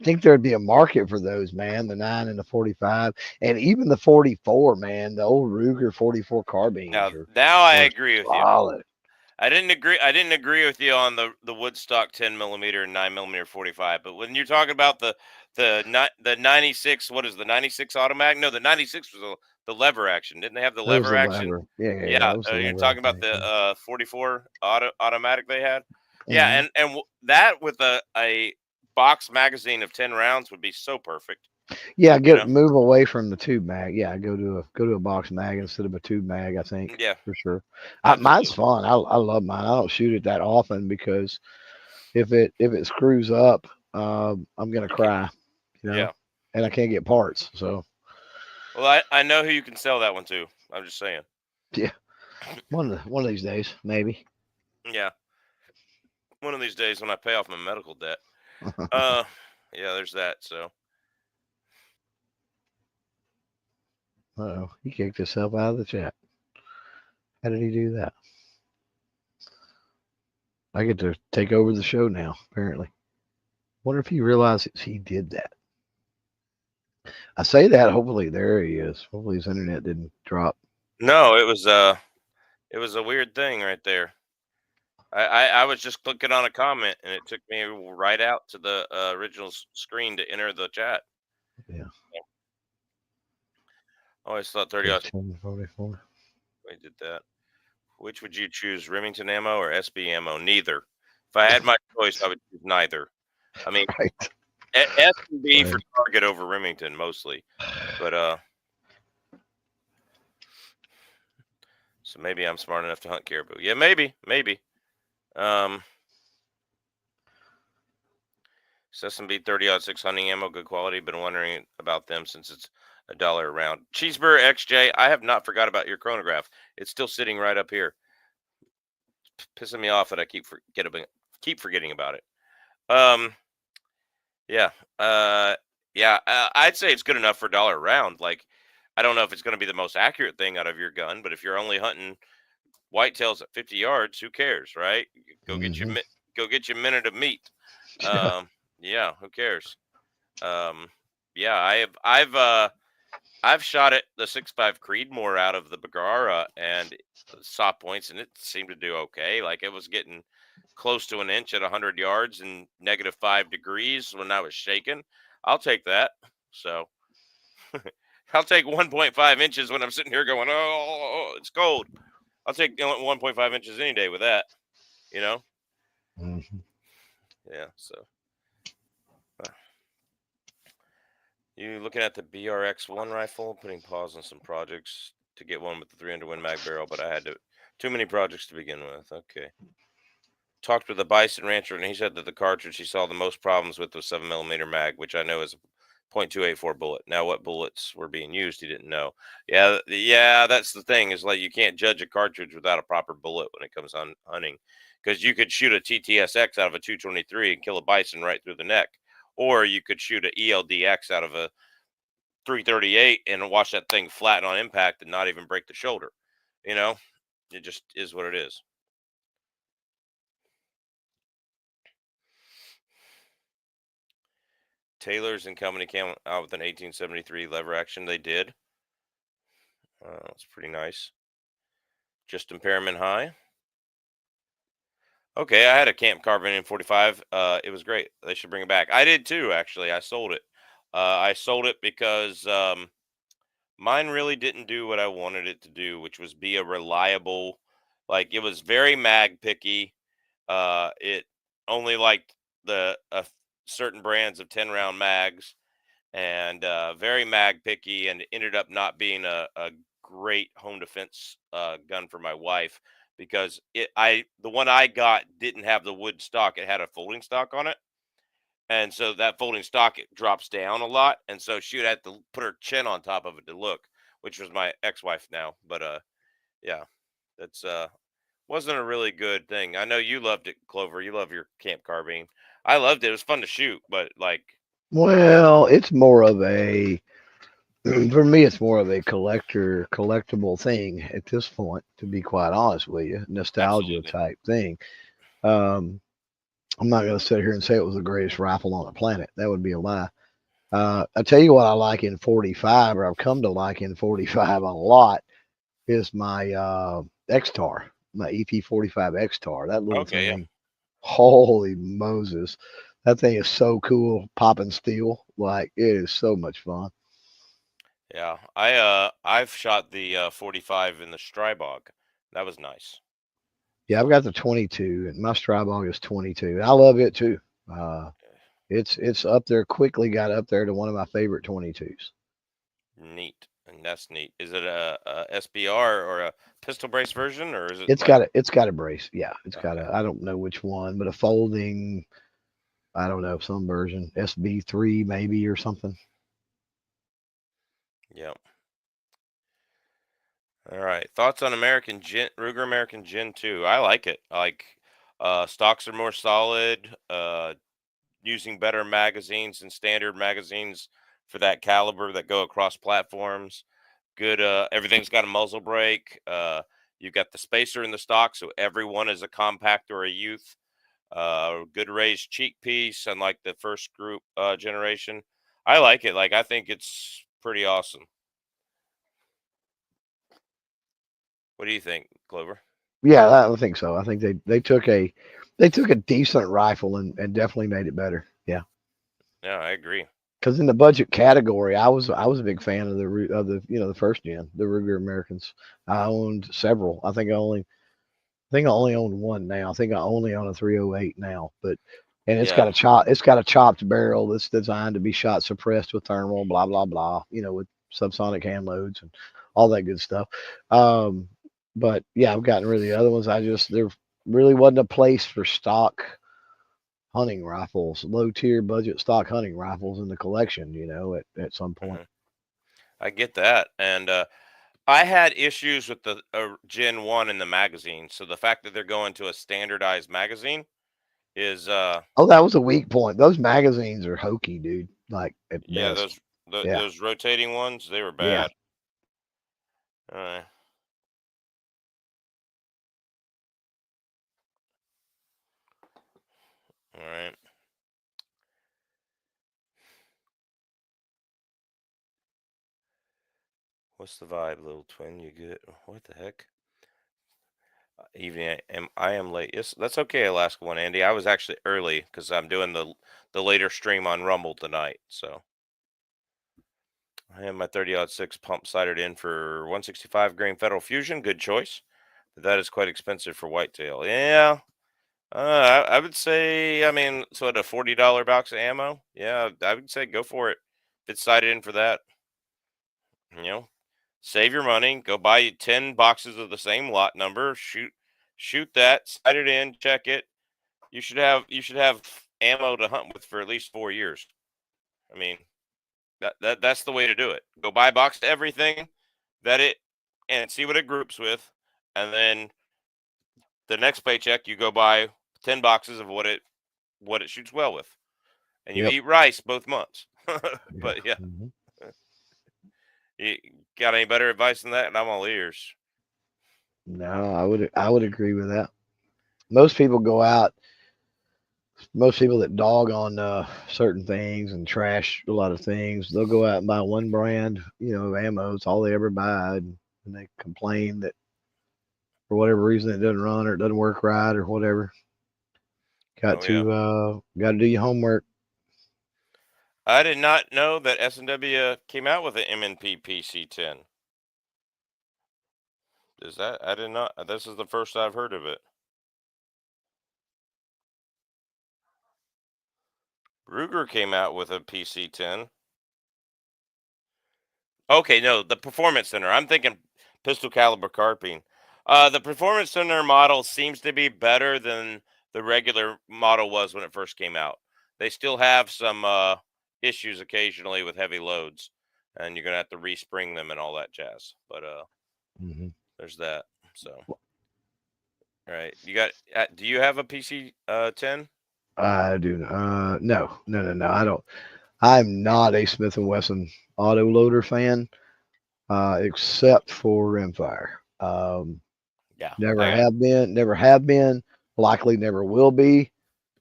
think there'd be a market for those, man. The 9 and the 45, and even the 44, man. The old Ruger 44 carbines Now I agree with solid. you. I didn't agree with you on the Woodstock 10 millimeter and 9 millimeter 45. But when you're talking about the 96, what is the 96 automatic? No, the 96 was the lever action. Didn't they have the lever action? Lever. Yeah. You're talking about the 44 automatic they had. Mm-hmm. Yeah, and that with a box magazine of 10 rounds would be so perfect. Yeah, move away from the tube mag. Yeah, go to a box mag instead of a tube mag. I think. Yeah, for sure. Mine's fun. I love mine. I don't shoot it that often because if it screws up, I'm gonna cry. Yeah. And I can't get parts. So. Well, I know who you can sell that one to. I'm just saying. Yeah. One of these days, maybe. Yeah. One of these days when I pay off my medical debt. Yeah, there's that. So. Uh-oh, he kicked himself out of the chat. How did he do that? I get to take over the show now, apparently. Wonder if he realizes he did that. I say that, hopefully there he is. Hopefully his internet didn't drop. No, it was a weird thing right there. I was just clicking on a comment and it took me right out to the original screen to enter the chat. Yeah. I always thought 30 44. We did that. Which would you choose, Remington ammo or SB ammo? Neither. If I had my choice, I would choose neither. I mean, right. SB for target over Remington mostly, but so maybe I'm smart enough to hunt caribou. Yeah, maybe. S&B 30-06 hunting ammo, good quality. Been wondering about them since it's $1 a round. Cheeseburger XJ, I have not forgot about your chronograph. It's still sitting right up here. It's pissing me off that I keep forgetting about it. I'd say it's good enough for $1 a round. Like, I don't know if it's going to be the most accurate thing out of your gun, but if you're only hunting whitetails at 50 yards, who cares, right? Go get your minute of meat. Yeah, who cares? I've shot it the 6.5 Creedmoor out of the Bergara and saw points, and it seemed to do okay. Like, it was getting close to an inch at 100 yards and -5 degrees when I was shaking. I'll take that. So I'll take 1.5 inches when I'm sitting here going, oh, it's cold. I'll take 1.5 inches any day with that, Mm-hmm. Yeah, so. You looking at the BRX-1 rifle, putting pause on some projects to get one with the 300 Win Mag barrel, but I had too many projects to begin with. Okay. Talked with a Bison rancher, and he said that the cartridge he saw the most problems with was 7 millimeter mag, which I know is .284 bullet. Now, what bullets were being used, he didn't know. Yeah, that's the thing, is like you can't judge a cartridge without a proper bullet when it comes on hunting, because you could shoot a TTSX out of a 223 and kill a bison right through the neck, or you could shoot an ELDX out of a 338 and watch that thing flatten on impact and not even break the shoulder. You know, it just is what it is. Taylor's and Company came out with an 1873 lever action. They did. It's pretty nice. Just impairment high. Okay, I had a Camp Carbine in 45. It was great. They should bring it back. I did too, actually. I sold it. I sold it because mine really didn't do what I wanted it to do, which was be a reliable. Like, it was very mag picky. It only liked the certain brands of 10-round mags, and very mag picky, and ended up not being a great home defense gun for my wife, because the one I got didn't have the wood stock. It had a folding stock on it, and so that folding stock, it drops down a lot, and so she would have to put her chin on top of it to look, which was my ex-wife now. But yeah, that's wasn't a really good thing. I know you loved it, Clover. You love your Camp Carbine. I loved it. It was fun to shoot, but like, Well, it's more of a for me, it's more of a collectible thing at this point, to be quite honest with you, nostalgia absolutely. type thing. Um, I'm not going to sit here and say it was the greatest rifle on the planet. That would be a lie. I tell you what I like in 45, or I've come to like in 45 a lot, is my X-Tar, my EP45 X-Tar. That little Okay, yeah. thing, holy Moses, that thing is so cool, popping steel. Like it is so much fun. Yeah, I've shot the 45 in the Strybog. That was nice. Yeah, I've got the 22, and my Strybog is 22. And I love it too. Uh, it's up there. Quickly got up there to one of my favorite 22s. Neat, and that's neat. Is it a SBR or a pistol brace version, or is it It's like got a brace. Yeah, it's got okay? a I don't know which one, but a folding. I don't know some version SB3 maybe or something. Yep. All right. Thoughts on American Gen Ruger American Gen 2? I like it. I like stocks are more solid. Using better magazines and standard magazines for that caliber that go across platforms. Good. Everything's got a muzzle brake. You've got the spacer in the stock, so everyone is a compact or a youth. Good raised cheek piece, unlike the first group generation. I like it. Like, I think it's pretty awesome. What do you think, Clover? Yeah, I think so. I think they took a decent rifle and definitely made it better. Yeah, Yeah, I agree. because in the budget category, I was a big fan of the first gen, the Ruger Americans. I owned several. I think I only own one now. I think I only own a 308 now, but and Yeah, it's got a chopped barrel that's designed to be shot suppressed with thermal, blah blah blah, with subsonic hand loads and all that good stuff. Um, but yeah, I've gotten rid of the other ones. There really wasn't a place for stock hunting rifles, low tier budget stock hunting rifles in the collection, at some point. hmm, I get that. And I had issues with the Gen 1 in the magazine. So the fact that they're going to a standardized magazine is, Oh, that was a weak point. Those magazines are hokey, dude. Like at yeah, best. Yeah. those rotating ones, they were Yeah. bad. Uh, all right. What's the vibe, little twin? You good? What the heck? Evening. I am late. Yes, that's okay, Alaska One, Andy. I was actually early because I'm doing the later stream on Rumble tonight. So I have my 30-06 pump sighted in for 165 grain Federal Fusion. Good choice. But that is quite expensive for whitetail. Yeah. I would say, I mean, so at a $40 box of ammo, yeah, I would say go for it. If it's sighted in for that, you know, save your money. Go buy you 10 boxes of the same lot number. Shoot that. Sight it in. Check it. You should have ammo to hunt with for at least 4 years. I mean, That's the way to do it. Go buy a box of everything and see what it groups with, and then the next paycheck you go buy 10 boxes of what it shoots well with, and you Yep. eat rice both months. Yeah. But yeah, Mm-hmm. you got any better advice than that? And I'm all ears. No, I would agree with that. Most people go out. Most people that dog on certain things and trash a lot of things, they'll go out and buy one brand, of ammo. It's all they ever buy, and they complain that for whatever reason it doesn't run or it doesn't work right or whatever. Got Oh yeah, to do your homework. I did not know that S&W came out with an M&P PC-10. Is that I did not. This is the first I've heard of it. Ruger came out with a PC-10. Okay, no, the Performance Center. I'm thinking pistol caliber carbine. The Performance Center model seems to be better than the regular model was when it first came out. They still have some issues occasionally with heavy loads, and you're gonna have to respring them and all that jazz. But Hmm. there's that. So, all right, you got. Do you have a PC 10? I do. No, no, no, no. I don't. I'm not a Smith and Wesson auto loader fan, except for rimfire. Yeah, Never I have been. Never have been. Likely never will be.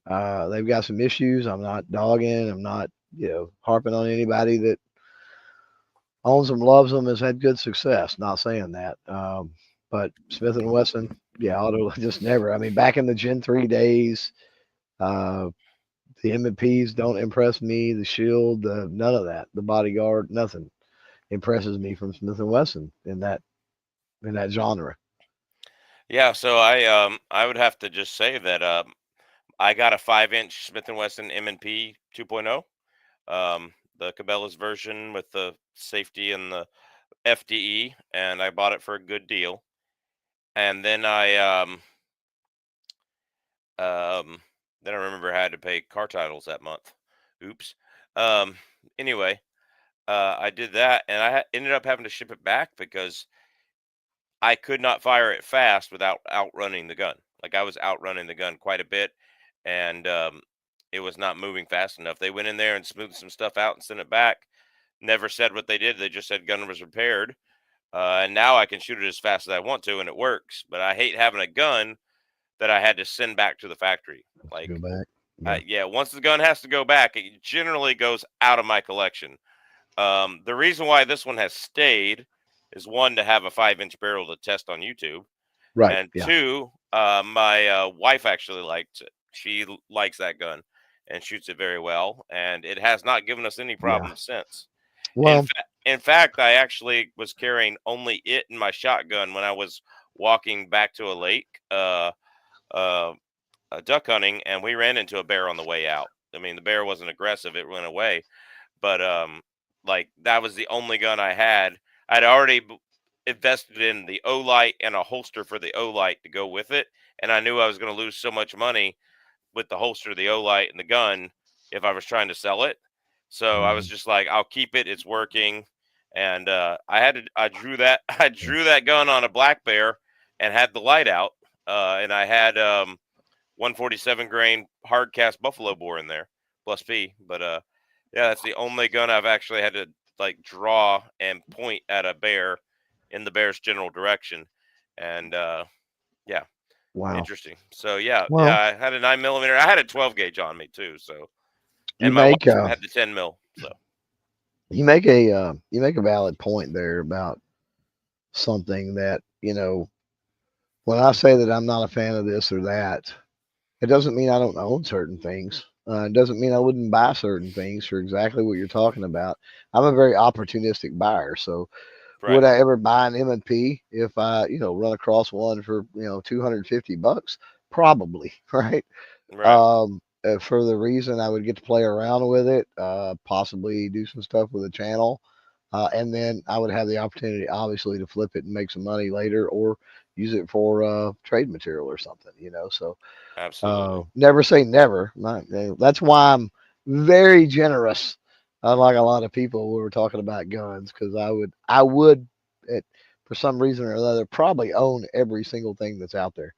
They've got some issues. I'm not dogging. I'm not, harping on anybody that owns them, loves them, has had good success. Not saying that. But Smith and Wesson, yeah, auto just never. I mean, back in the Gen 3 days, uh, the M&Ps don't impress me. The Shield, none of that. The Bodyguard, nothing impresses me from Smith and Wesson in that genre. yeah. So I would have to just say that I got a 5-inch Smith and Wesson M&P 2.0. The Cabela's version with the safety and the FDE, and I bought it for a good deal. And then um, then I remember I had to pay car titles that month. Oops. Um, anyway, I did that, and ended up having to ship it back because I could not fire it fast without outrunning the gun. Like I was outrunning the gun quite a bit, and it was not moving fast enough. They went in there and smoothed some stuff out and sent it back. Never said what they did. They just said gun was repaired. And now I can shoot it as fast as I want to, and it works. But I hate having a gun that I had to send back to the factory. To Like, go back. Yeah. yeah, once the gun has to go back, it generally goes out of my collection. The reason why this one has stayed is one, to have a 5-inch barrel to test on YouTube, Right. and Yeah. two, my wife actually liked it. She likes that gun and shoots it very well, and it has not given us any Yeah. problems since. Well, In fact, I actually was carrying only it in my shotgun when I was walking back to a lake, uh, duck hunting, and we ran into a bear on the way out. I mean, the bear wasn't aggressive; it went away. But like that was the only gun I had. I'd already invested in the O light and a holster for the O light to go with it, and I knew I was going to lose so much money with the holster, the O light, and the gun if I was trying to sell it. So I was mhm, just like, I'll keep it. It's working. And I drew that I yeah. drew that gun on a black bear and had the light out. And I had 147 grain hard cast buffalo bore in there plus P. But yeah, that's the only gun I've actually had to like draw and point at a bear in the bear's general direction. And yeah, Wow. interesting. So yeah, Well, I had a 9 millimeter. I had a 12 gauge on me too. So, you and my wife make uh, had the 10 mil. So you make a valid point there about something that when I say that I'm not a fan of this or that, it doesn't mean I don't own certain things. It doesn't mean I wouldn't buy certain things for exactly what you're talking about. I'm a very opportunistic buyer, so right, would I ever buy an M&P if I, run across one for, $250? Probably, right? right, For the reason I would get to play around with it, possibly do some stuff with the channel, and then I would have the opportunity, obviously, to flip it and make some money later, or use it for trade material or something. So absolutely. never say never. That's why I'm very generous unlike a lot of people, we were talking about guns because I would, it, for some reason or another, probably own every single thing that's out there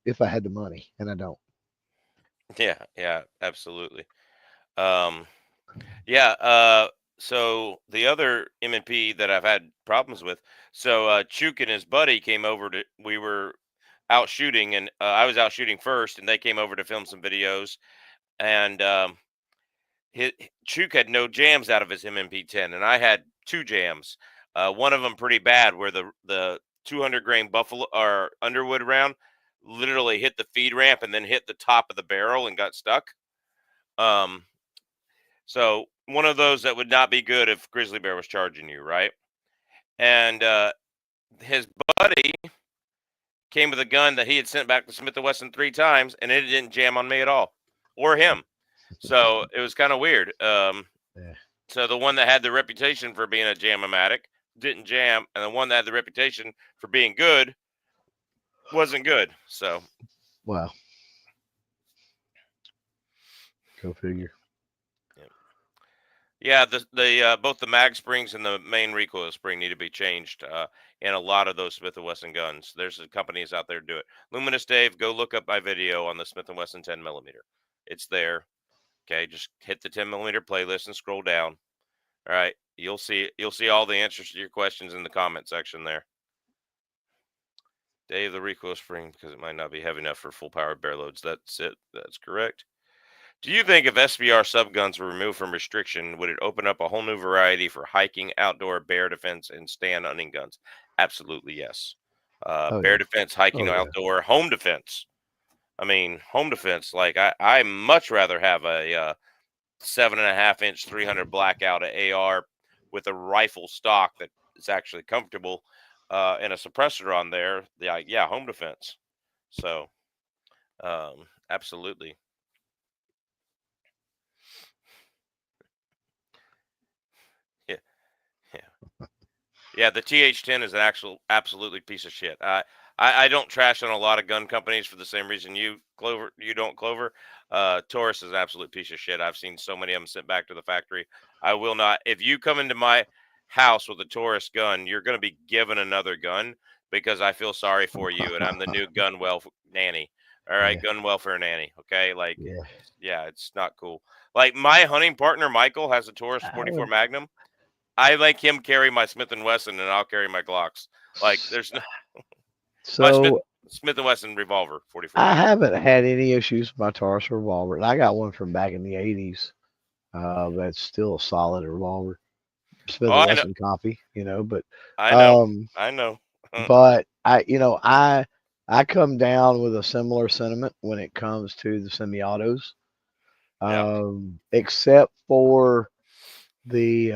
if I had the money, and I don't. Yeah, absolutely. Um, yeah. So the other M&P that I've had problems with, so Chuk and his buddy came over to. We were out shooting, and I was out shooting first, and they came over to film some videos, and Chuk had no jams out of his MMP10, and I had two jams. One of them pretty bad, where the 200 grain buffalo or Underwood round literally hit the feed ramp and then hit the top of the barrel and got stuck. Um, so one of those that would not be good if grizzly bear was charging you, right? And his buddy came with a gun that he had sent back to Smith and Wesson 3 times, and it didn't jam on me at all, or him. So it was kind of weird. Yeah. So the one that had the reputation for being a jam-o-matic didn't jam, and the one that had the reputation for being good wasn't good. So Wow. Go figure. yeah, the both the mag springs and the main recoil spring need to be changed in a lot of those Smith and Wesson guns. There's companies out there to do it. Luminous Dave, go look up my video on the Smith and Wesson 10 millimeter. It's there. Okay, just hit the 10 millimeter playlist and scroll down. All right, you'll see all the answers to your questions in the comment section there. Dave, the recoil spring, because it might not be heavy enough for full power bear loads. That's it. That's correct. Do you think if SBR subguns were removed from restriction, would it open up a whole new variety for hiking, outdoor, bear defense, and stand hunting guns? Absolutely, yes. Oh Bear yeah. defense, hiking, Oh yeah. outdoor, home defense. I mean, home defense. Like I much rather have a 7.5 inch 300 blackout AR with a rifle stock that is actually comfortable and a suppressor on there. Yeah, home defense. So, absolutely. Yeah, yeah, yeah. The TH10 is an actual absolutely piece of shit. I don't trash on a lot of gun companies for the same reason you don't Clover. Taurus is an absolute piece of shit. I've seen so many of them sent back to the factory. I will not. If you come into my house with a Taurus gun, you're going to be given another gun because I feel sorry for you, and I'm the new gun nanny. All right, Yeah. gun welfare nanny. Okay, like, Yeah. yeah, it's not cool. Like my hunting partner Michael has a Taurus I 44 would. Magnum. I like him carry my Smith and Wesson, and I'll carry my Glocks. Like there's no my So Smith and Wesson revolver 44 I Magnum. haven't had any issues with my Taurus revolver, and I got one from back in the '80s. That's still a solid revolver, Smith Oh, and I know, Wesson copy, but I know, um, I know. but I come down with a similar sentiment when it comes to the semi-autos, Yeah, except for the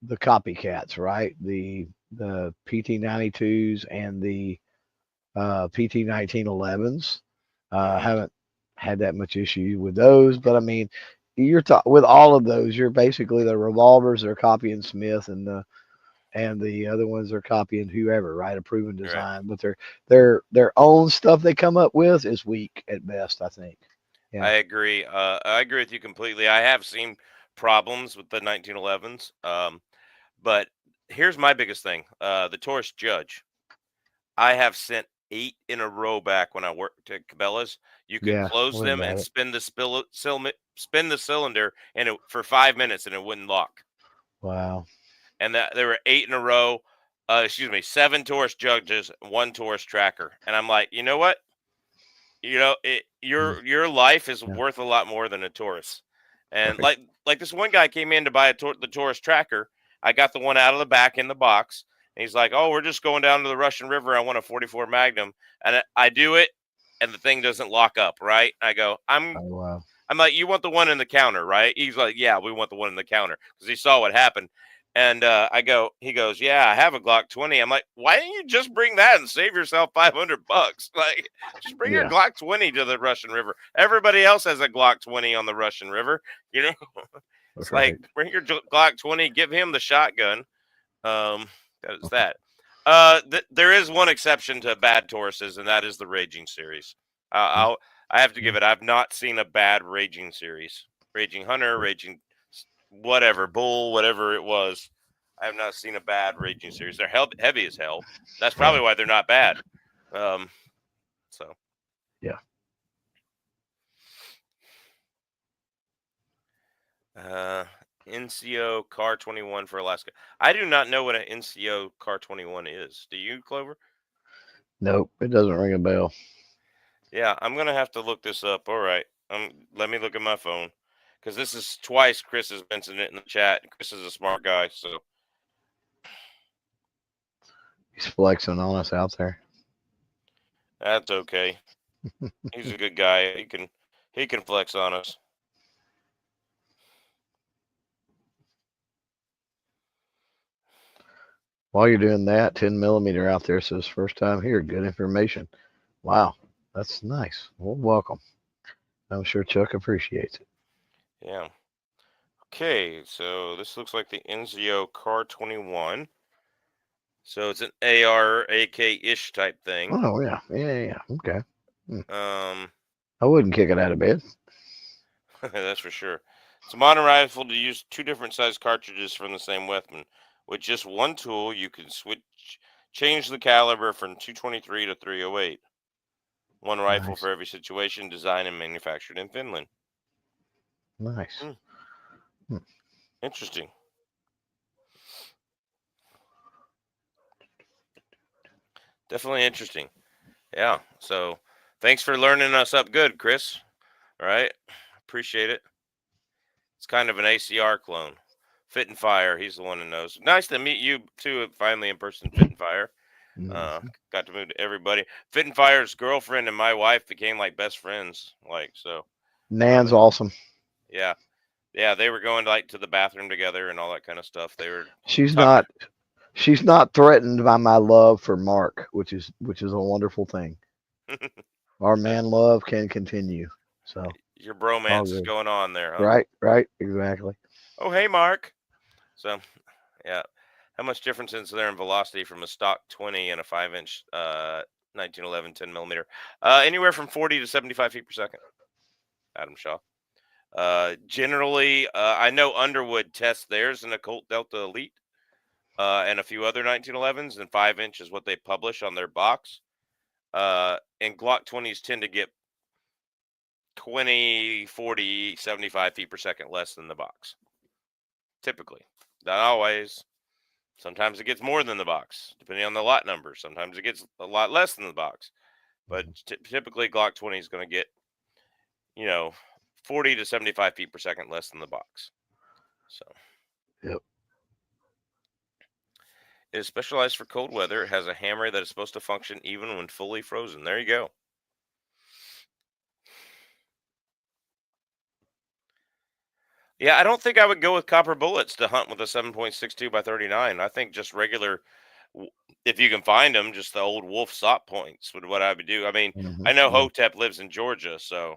copycats, right? The PT92s and the PT1911s. hmm Haven't had that much issue with those, but I mean, with all of those, you're basically the revolvers are copying Smith, and the other ones are copying whoever, right? A proven right. design, but their own stuff they come up with is weak at best, I think. I Yeah, agree. I agree with you completely. I have seen problems with the 1911s. But here's my biggest thing: the Taurus Judge. I have sent 8 in a row back when I worked at Cabela's. You could yeah, close what them and about it? spin the cylinder for 5 minutes and it wouldn't lock. Wow. And that there were 8 in a row. Excuse me, 7 Taurus Judges, 1 Taurus Tracker. And I'm like, you know what? Mm, Your life is yeah, worth a lot more than a Taurus. And right. like this one guy came in to buy the Taurus Tracker. I got the one out of the back in the box. And he's like, "Oh, we're just going down to the Russian River. I want a 44 Magnum." And I do it, and the thing doesn't lock up. Right? I go, Oh wow. I'm like, "You want the one in the counter, right?" He's like, "Yeah, we want the one in the counter," because he saw what happened. And he goes, "Yeah, I have a Glock 20." I'm like, "Why didn't you just bring that and save yourself $500? Like, just bring your Yeah, Glock 20 to the Russian River. Everybody else has a Glock 20 on the Russian River. You know, it's like right. bring your Glock 20, give him the shotgun. Um, that is that. There is one exception to bad Tauruses, and that is the Raging series. Mm, I have to give mm. it. I've not seen a bad Raging series. Raging Hunter, Raging. whatever bull, whatever it was. I have not seen a bad raging series. They're heavy as hell. That's probably why they're not bad. So Yeah. NCO Car 21 for Alaska. I do not know what an NCO Car 21 is. Do you, Clover? Nope, it doesn't ring a bell. Yeah, I'm gonna have to look this up. All right, let me look at my phone because this is twice Chris has mentioned it in the chat. Chris is a smart guy, so He's flexing on us out there. that's okay. He's a good guy. He can flex on us. While you're doing that, 10mm out there says first time here. Good information. Wow, that's nice. Well, welcome. I'm sure Chuck appreciates it. Yeah. Okay, so this looks like the NZO Car 21. So it's an AR AK-ish type thing. Oh yeah, yeah. Okay. Um, I wouldn't kick it out of bed. that's for sure. It's a modern rifle to use two different size cartridges from the same weapon. With just one tool, you can change the caliber from 223 to 308. One rifle Nice, for every situation, designed and manufactured in Finland. nice. Interesting. Definitely interesting. Yeah. So thanks for learning us up good, Chris. All right. Appreciate it. It's kind of an ACR clone. Fit and Fire. He's the one who knows. Nice to meet you too, finally in person, Fit and Fire. Got to meet everybody. Fit and Fire's girlfriend and my wife became like best friends. Like, so. Nan's awesome. Yeah. Yeah. They were going like to the bathroom together and all that kind of stuff. They were She's talking. she's not threatened by my love for Mark, which is a wonderful thing. Our man love can continue. So Your bromance is going on there, huh? Right, exactly. Oh, hey, Mark. So, yeah. How much difference is there in velocity from a stock 20 and a 5-inch 1911 10mm? Anywhere from 40 to 75 feet per second. Adam Shaw. Generally, I know Underwood tests theirs in a Colt Delta Elite and a few other 1911s, and 5-inch is what they publish on their box. And Glock 20s tend to get 20, 40, 75 feet per second less than the box. Typically. Not always. Sometimes it gets more than the box, depending on the lot number. Sometimes it gets a lot less than the box. But typically, Glock 20 is going to get, 40 to 75 feet per second less than the box. So, yep. It is specialized for cold weather. It has a hammer that is supposed to function even when fully frozen. There you go. Yeah, I don't think I would go with copper bullets to hunt with a 7.62 by 39. I think just regular, if you can find them, just the old wolf SOP points would what I would do. I mean, I know Hotep lives in Georgia, so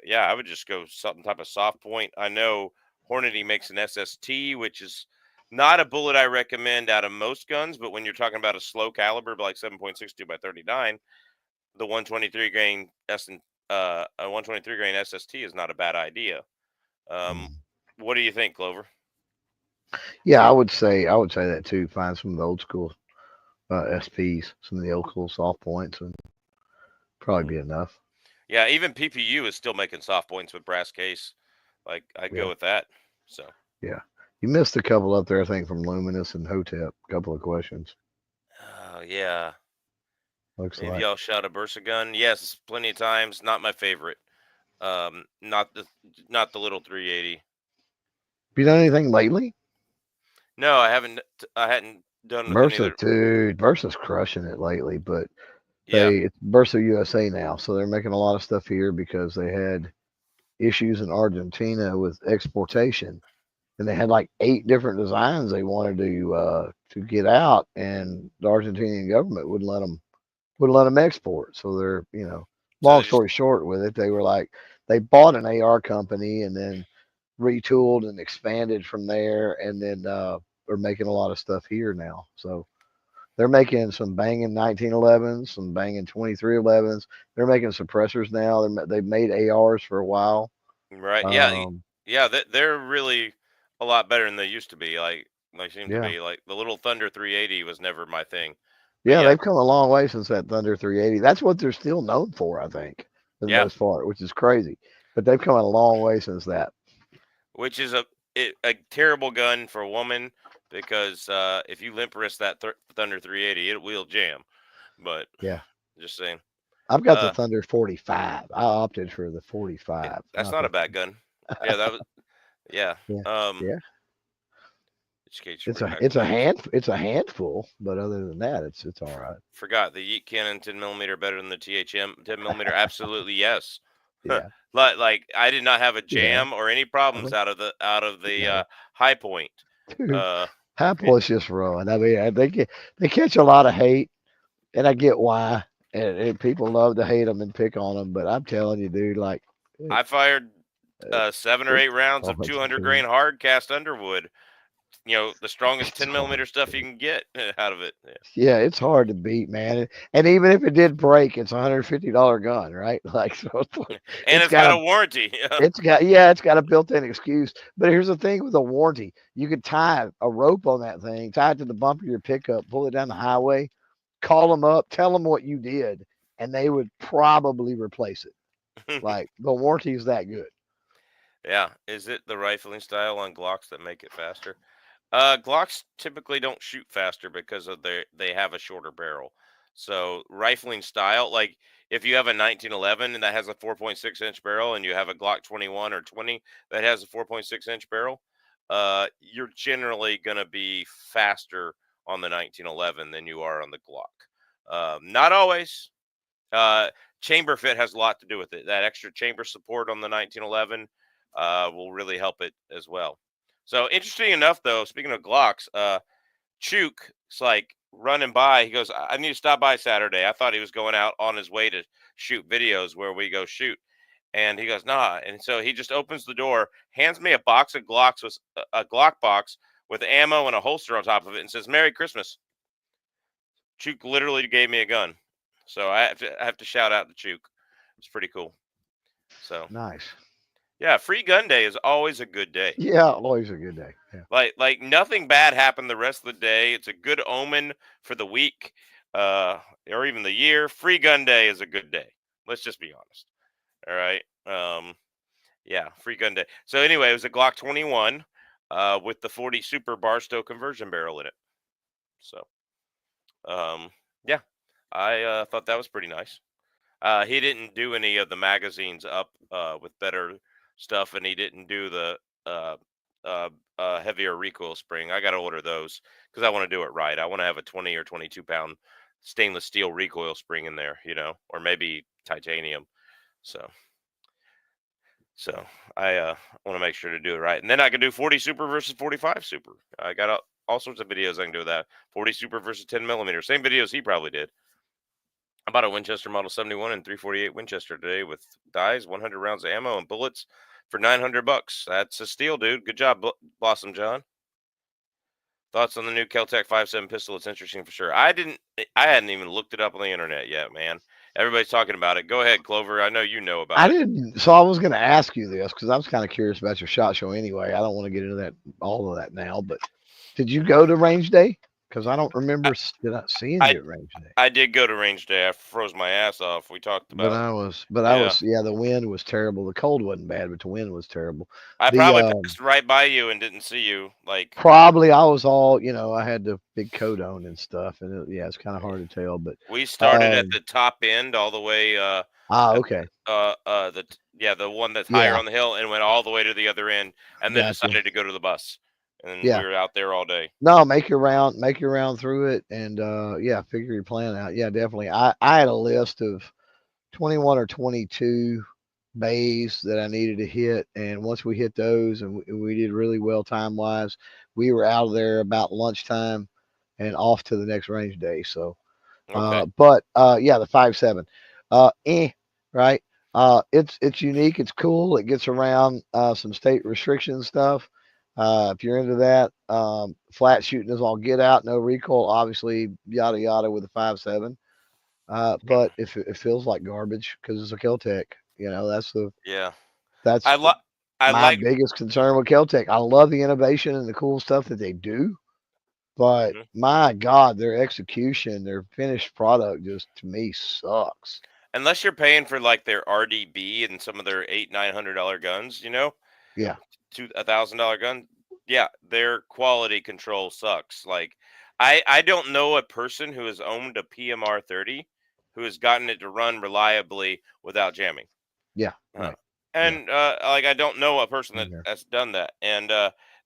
yeah, I would just go some type of soft point. I know Hornady makes an SST, which is not a bullet I recommend out of most guns, but when you're talking about a slow caliber like 7.62 by 39, the 123 grain a 123 grain SST is not a bad idea. What do you think, Clover? Yeah, I would say that too. Find some of the old school SPs, some of the old school soft points, and probably be enough. Yeah, even PPU is still making soft points with brass case. Like I'd go with that. So yeah, you missed a couple up there, I think, from Luminous and Hotep. A couple of questions. Oh yeah. Looks Maybe like. I'll shout a Bursa gun. Yes, plenty of times. Not my favorite. Not the little 380. Have you done anything lately? No, I haven't. I hadn't done any of Bursa, dude. Bursa's crushing it lately, but Yeah. it's Bursa USA now, so they're making a lot of stuff here because they had issues in Argentina with exportation, and they had like 8 different designs they wanted to get out, and the Argentinian government wouldn't let them export. So they're So long they just story short with it, they were like they bought an AR company and then retooled and expanded from there, and then are making a lot of stuff here now. So they're making some banging 1911s, some banging 2311s. They're making suppressors now. They've made ARs for a while. right. Yeah. Yeah. They're really a lot better than they used to be. Like they seem to Yeah. be. Like the little Thunder 380 was never my thing. But Yeah, yeah, they've come a long way since that Thunder 380. That's what they're still known for, I think, for the yeah, most part, which is crazy. But they've come a long way since that. which is a terrible gun for a woman because if you limp wrist that Thunder 380, it will jam. But Yeah. just saying, I've got the uh, Thunder 45. I opted for the 45, that's not not a the. bad gun. Yeah, that was yeah. Yeah. Um, Yeah. educate your It's way a back it's to a that. handful, but other than that, it's all right. Forgot the Yeet Cannon 10 millimeter better than the THM 10 millimeter. Absolutely yes. Yeah. Like I did not have a Yeah. jam or any I problems mean, out of the no. high point. Dude, Uh, Apple is just run. I mean, they catch a lot of hate, and I get why. And people love to hate them and pick on them, but I'm telling you, dude, like it, I fired it, 7 or 8 rounds of oh, 200 grain hard cast underwood. The strongest it's 10 hard millimeter to stuff you beat. can get out of it. Yeah. Yeah, it's hard to beat, man. And even if it did break, it's $150 gun, right? Like, so And it's it's got got a a warranty. it's got a built-in excuse. But here's the thing with a warranty: you could tie a rope on that thing, tie it to the bumper of your pickup, pull it down the highway, call them up, tell them what you did, and they would probably replace it. Like the warranty is that good. Yeah. Is it the rifling style on Glocks that make it faster? Glocks typically don't shoot faster because of they have a shorter barrel. So rifling style, like if you have a 1911 and that has a 4.6-inch barrel, and you have a Glock 21 or 20 that has a 4.6-inch barrel, you're generally gonna be faster on the 1911 than you are on the Glock. Not always. Uh, Chamber fit has a lot to do with it. That extra chamber support on the 1911 will really help it as well. So interesting enough, though, speaking of Glocks, Chook's like running by. He goes, "I need to stop by Saturday." I thought he was going out on his way to shoot videos where we go shoot, and he goes, "Nah." And so he just opens the door, hands me a box of Glocks with a Glock box with ammo and a holster on top of it, and says, "Merry Christmas." Chook literally gave me a gun, so I have to shout out to Chook. It's pretty cool. So Nice. yeah, free gun day is always a good day. Yeah, always a good day. Yeah. Like nothing bad happened the rest of the day. It's a good omen for the week, or even the year. Free gun day is a good day. Let's just be honest. All right. Yeah, free gun day. So anyway, it was a Glock 21 with the 40 Super Barstow conversion barrel in it. So yeah, I thought that was pretty nice. He didn't do any of the magazines up with better stuff, and he didn't do the uh, heavier recoil spring. I got to order those because I want to do it right. I want to have a 20 or 22 pound stainless steel recoil spring in there, or maybe titanium. So, so I want to make sure to do it right, and then I can do 40 Super versus 45 Super. I got all sorts of videos I can do with that. 40 Super versus 10 millimeter. Same videos he probably did. I bought a Winchester Model 71 and 348 Winchester today with dies, 100 rounds of ammo, and bullets for $900. That's a steal, dude. Good job, Blossom John. Thoughts on the new Keltec 5.7 pistol? It's interesting for sure. I hadn't even looked it up on the internet yet, man. Everybody's talking about it. Go ahead, Clover. I know you know about I it. didn't. So I was going to ask you this because I was kind of curious about your shot show anyway. I don't want to get into that all of that now, but did you go to range day? Because I don't remember did I seeing I you at range day. I did go to range day. I froze my ass off. We talked about yeah. Yeah, the wind was terrible. The cold wasn't bad, but the wind was terrible. I The probably passed right by you and didn't see you. Like Probably I was all, I had the big coat on and stuff, and yeah, it's kind of hard to tell, but we started at um, the top end all the way okay, the one that's higher yeah, on the hill and went all the way to the other end, and then gotcha, decided to go to the bus, and we yeah. were out there all day. No, make your round through it, and yeah, figure your plan out. Yeah, definitely. I had a list of 21 or 22 bays that I needed to hit, and once we hit those, and we did really well time wise, we were out of there about lunchtime and off to the next range day. So, Okay. but yeah, the 5.7, right. It's unique. It's cool. It gets around some state restriction stuff. If you're into that, flat shooting is all get out, no recoil, obviously, yada yada with the 5.7. But if it feels like garbage because it's a Keltec, Yeah. that's I like I my like. biggest concern with Keltec. I love the innovation and the cool stuff that they do, but Mhm. my God, their execution, their finished product just to me sucks. Unless you're paying for like their RDB and some of their $800-900 guns, Yeah, to $1,000 gun, yeah, their quality control sucks. Like, I don't know a person who has owned a PMR 30 who has gotten it to run reliably without jamming. yeah, Uh, right. Yeah. and like, I don't know a person In there. that's done that. And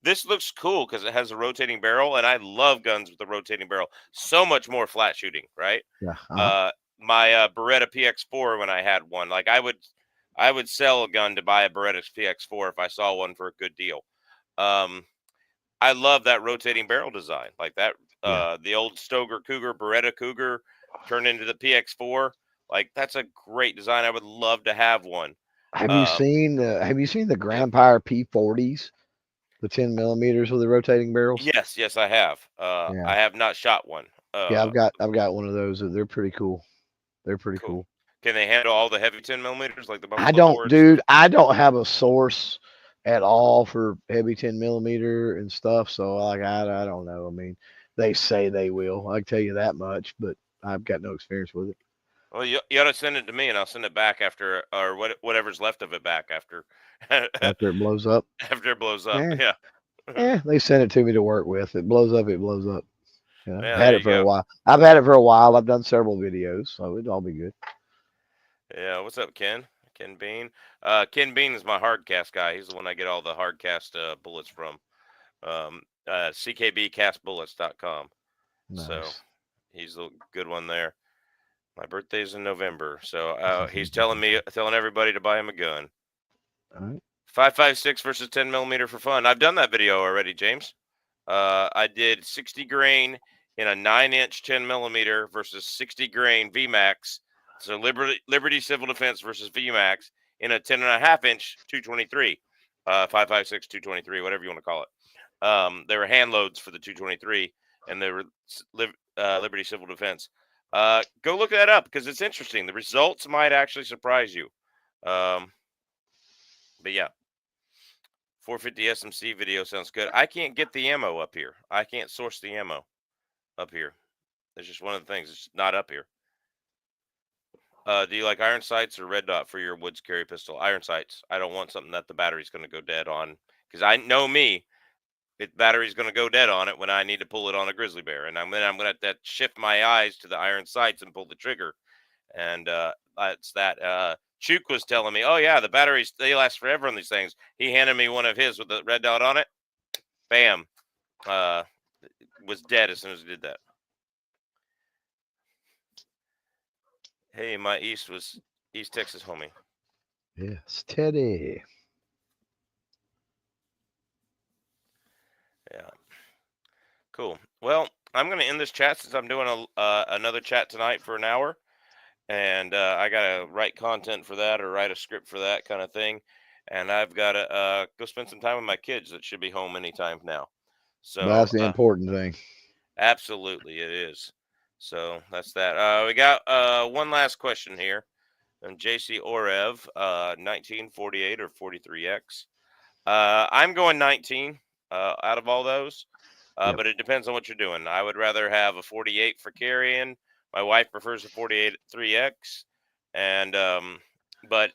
this looks cool because it has a rotating barrel, and I love guns with a rotating barrel. So much more flat shooting, right? Yeah. Uh, my Beretta PX4, when I had one, like I would sell a gun to buy a Beretta PX4 if I saw one for a good deal. Um, I love that rotating barrel design, like that. Yeah. The old Stoger Cougar, Beretta Cougar, turned into the PX4. Like, that's a great design. I would love to have one. Um, Have you seen the yeah. Grandpire P40s, the 10 millimeters with the rotating barrels? Yes, I have. Yeah. I have not shot one. Yeah, I've got one of those. They're pretty cool. They're pretty Cool. cool. Can they handle all the heavy 10 millimeters like the Buffalo Taurus? I don't have a source at all for heavy 10 millimeter and stuff. So like, I don't know. I mean, they say they will. I can tell you that much, but I've got no experience with it. Well, you ought to send it to me, and I'll send it back after, or whatever's left of it back after After it blows up, after it blows up. eh, Yeah, they send it to me to work with. It blows up. It blows up. You know, I've yeah. had There it you for a go. while. I've had it for a while. I've done several videos, so it'll all be good. Yeah. What's up, Ken? Ken Bean. Ken Bean is my hardcast guy. He's the one I get all the hardcast bullets from. CKBcastbullets.com. So Nice. he's a good one there. My birthday's in November, so he's telling everybody to buy him a gun. All right. 5.56 versus 10 millimeter for fun. I've done that video already, James. I did 60 grain in a 9-inch 10 millimeter versus 60 grain VMAX. So Liberty Civil Defense versus VMAX in a 10.5-inch 223, 5.56 223, whatever you want to call it. They were hand loads for the 223, and they were Liberty Civil Defense. Go look that up because it's interesting. The results might actually surprise you. But yeah, 450 SMC video sounds good. I can't get the ammo up here. I can't source the ammo up here. It's just one of the things. It's not up here. Do you like iron sights or red dot for your woods carry pistol? Iron sights. I don't want something that the battery's going to go dead on because I know me. Battery's going to go dead on it when I need to pull it on a grizzly bear, and I'm going to have to shift my eyes to the iron sights and pull the trigger. And that's that. Chuk was telling me, oh yeah, the batteries, they last forever on these things. He handed me one of his with the red dot on it. Bam. Was dead as soon as he did that. Hey, my East Texas homie. Yes, Teddy. Yeah. Cool. Well, I'm going to end this chat since I'm doing another chat tonight for an hour. And I got to write content for that or write a script for that kind of thing. And I've got to go spend some time with my kids that should be home anytime now. So, That's the important thing. absolutely, it is. So that's that. We got one last question here. And JC Orev, 1948 or 43X. I'm going 19 out of all those, Yep. but it depends on what you're doing. I would rather have a 48 for carrying. My wife prefers a 48 3X, and but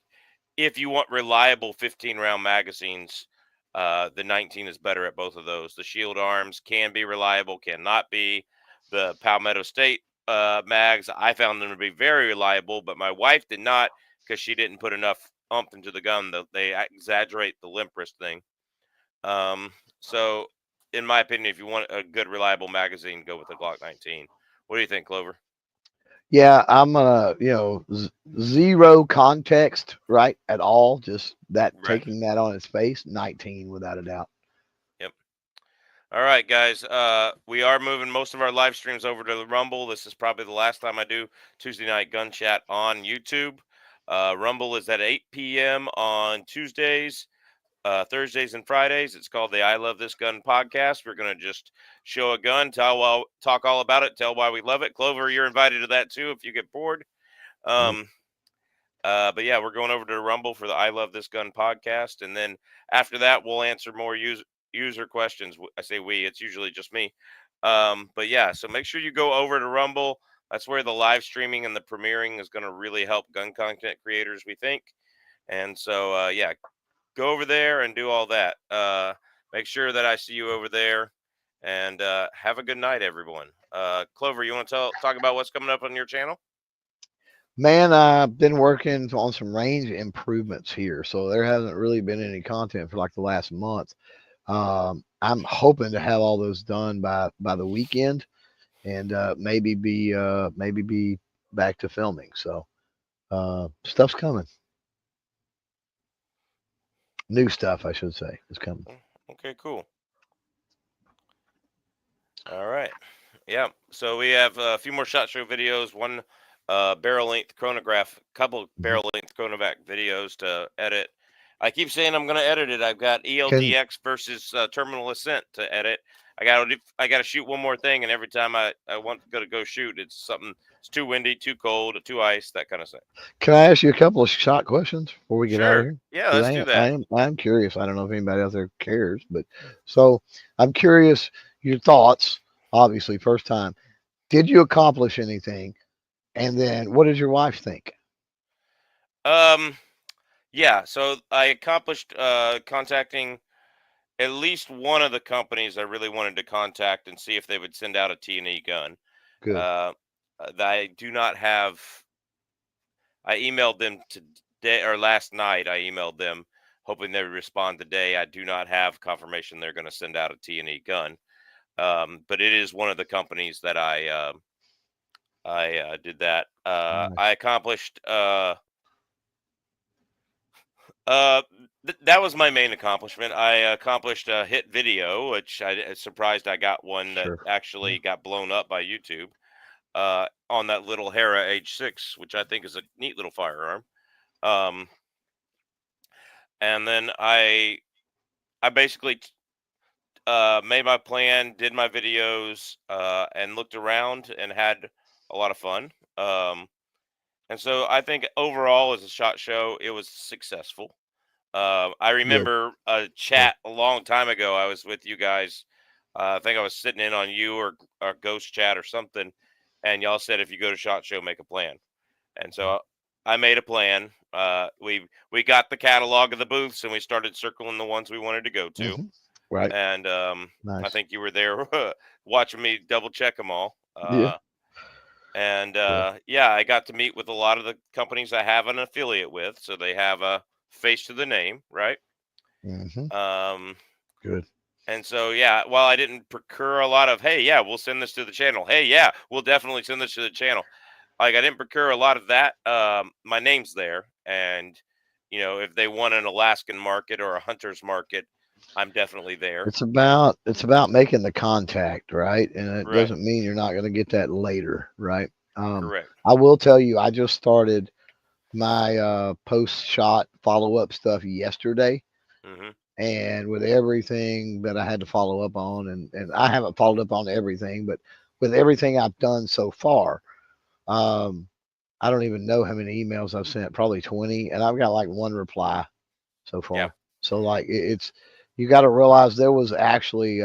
if you want reliable 15 round magazines, the 19 is better at both of those. The Shield Arms can be reliable, cannot be. The Palmetto State mags, I found them to be very reliable, but my wife did not because she didn't put enough ump into the gun. They exaggerate the limp wrist thing. So, in my opinion, if you want a good, reliable magazine, go with the Glock 19. What do you think, Clover? Yeah, I'm zero context, right, at all. Just that Right. taking that on its face, 19 without a doubt. Yep. All right, guys. We are moving most of our live streams over to the Rumble. This is probably the last time I do Tuesday night gun chat on YouTube. Rumble is at 8 p.m. on Tuesdays, Thursdays, and Fridays. It's called the I Love This Gun podcast. We're going to just show a gun, talk all about it, tell why we love it. Clover, you're invited to that too if you get bored. Yep. Um, But yeah, we're going over to Rumble for the I Love This Gun podcast. And then after that, we'll answer more user questions. I say we, it's usually just me. But yeah, so make sure you go over to Rumble. That's where the live streaming and the premiering is going to really help gun content creators, we think. And so, yeah, go over there and do all that. Make sure that I see you over there. And have a good night, everyone. Clover, you want to talk about what's coming up on your channel? Man, I've been working on some range improvements here, so there hasn't really been any content for like the last month. I'm hoping to have all those done by the weekend, and maybe be back to filming. So stuff's coming. New stuff, I should say, is coming. Okay, cool. All right. Yeah. So we have a few more SHOT Show videos, one barrel length chronograph, couple barrel length chronograph videos to edit. I keep saying I'm going to edit it. I've got ELDX versus terminal ascent to edit. I got to shoot one more thing, and every time I want to go shoot, it's something. It's too windy, too cold, too ice, that kind of thing. Can I ask you a couple of shot questions before we get out of Sure. here? Yeah, let's do that. I'm curious. I don't know if anybody out there cares, but so I'm curious your thoughts. Obviously, first time. Did you accomplish anything? And then, what does your wife think? Yeah. So I accomplished contacting at least one of the companies I really wanted to contact and see if they would send out a T&E gun. Good. I do not have. I emailed them today or last night. I emailed them hoping they would respond today. I do not have confirmation they're going to send out a T&E gun, but it is one of the companies that I did that. Nice. I accomplished. That was my main accomplishment. I accomplished a hit video, which I surprised I got one that Sure. actually got blown up by YouTube on that little Hera H6, which I think is a neat little firearm. And then I basically made my plan, did my videos, and looked around and had a lot of fun. And so I think overall, as a SHOT Show, it was successful. I remember a chat a long time ago. I was with you guys. I think I was sitting in on you or Ghost Chat or something, and y'all said if you go to SHOT Show, make a plan. And so I made a plan. We got the catalog of the booths and we started circling the ones we wanted to go to. Mm-hmm. Right. And Nice. I think you were there watching me double check them all. Yeah. And yeah, I got to meet with a lot of the companies I have an affiliate with, so they have a face to the name, right? Mm-hmm. Good. And so yeah, while I didn't procure a lot of, hey, yeah, we'll send this to the channel. Hey, yeah, we'll definitely send this to the channel. Like I didn't procure a lot of that. My name's there, and you know, if they want an Alaskan market or a hunter's market, I'm definitely there. It's about making the contact, right? And it Right. doesn't mean you're not going to get that later, right? Correct. I will tell you, I just started my post-shot follow-up stuff yesterday, Mm-hmm. and with everything that I had to follow up on, and I haven't followed up on everything, but with everything I've done so far, I don't even know how many emails I've sent, probably 20, and I've got like one reply so far. Yeah. So like it's you got to realize there was actually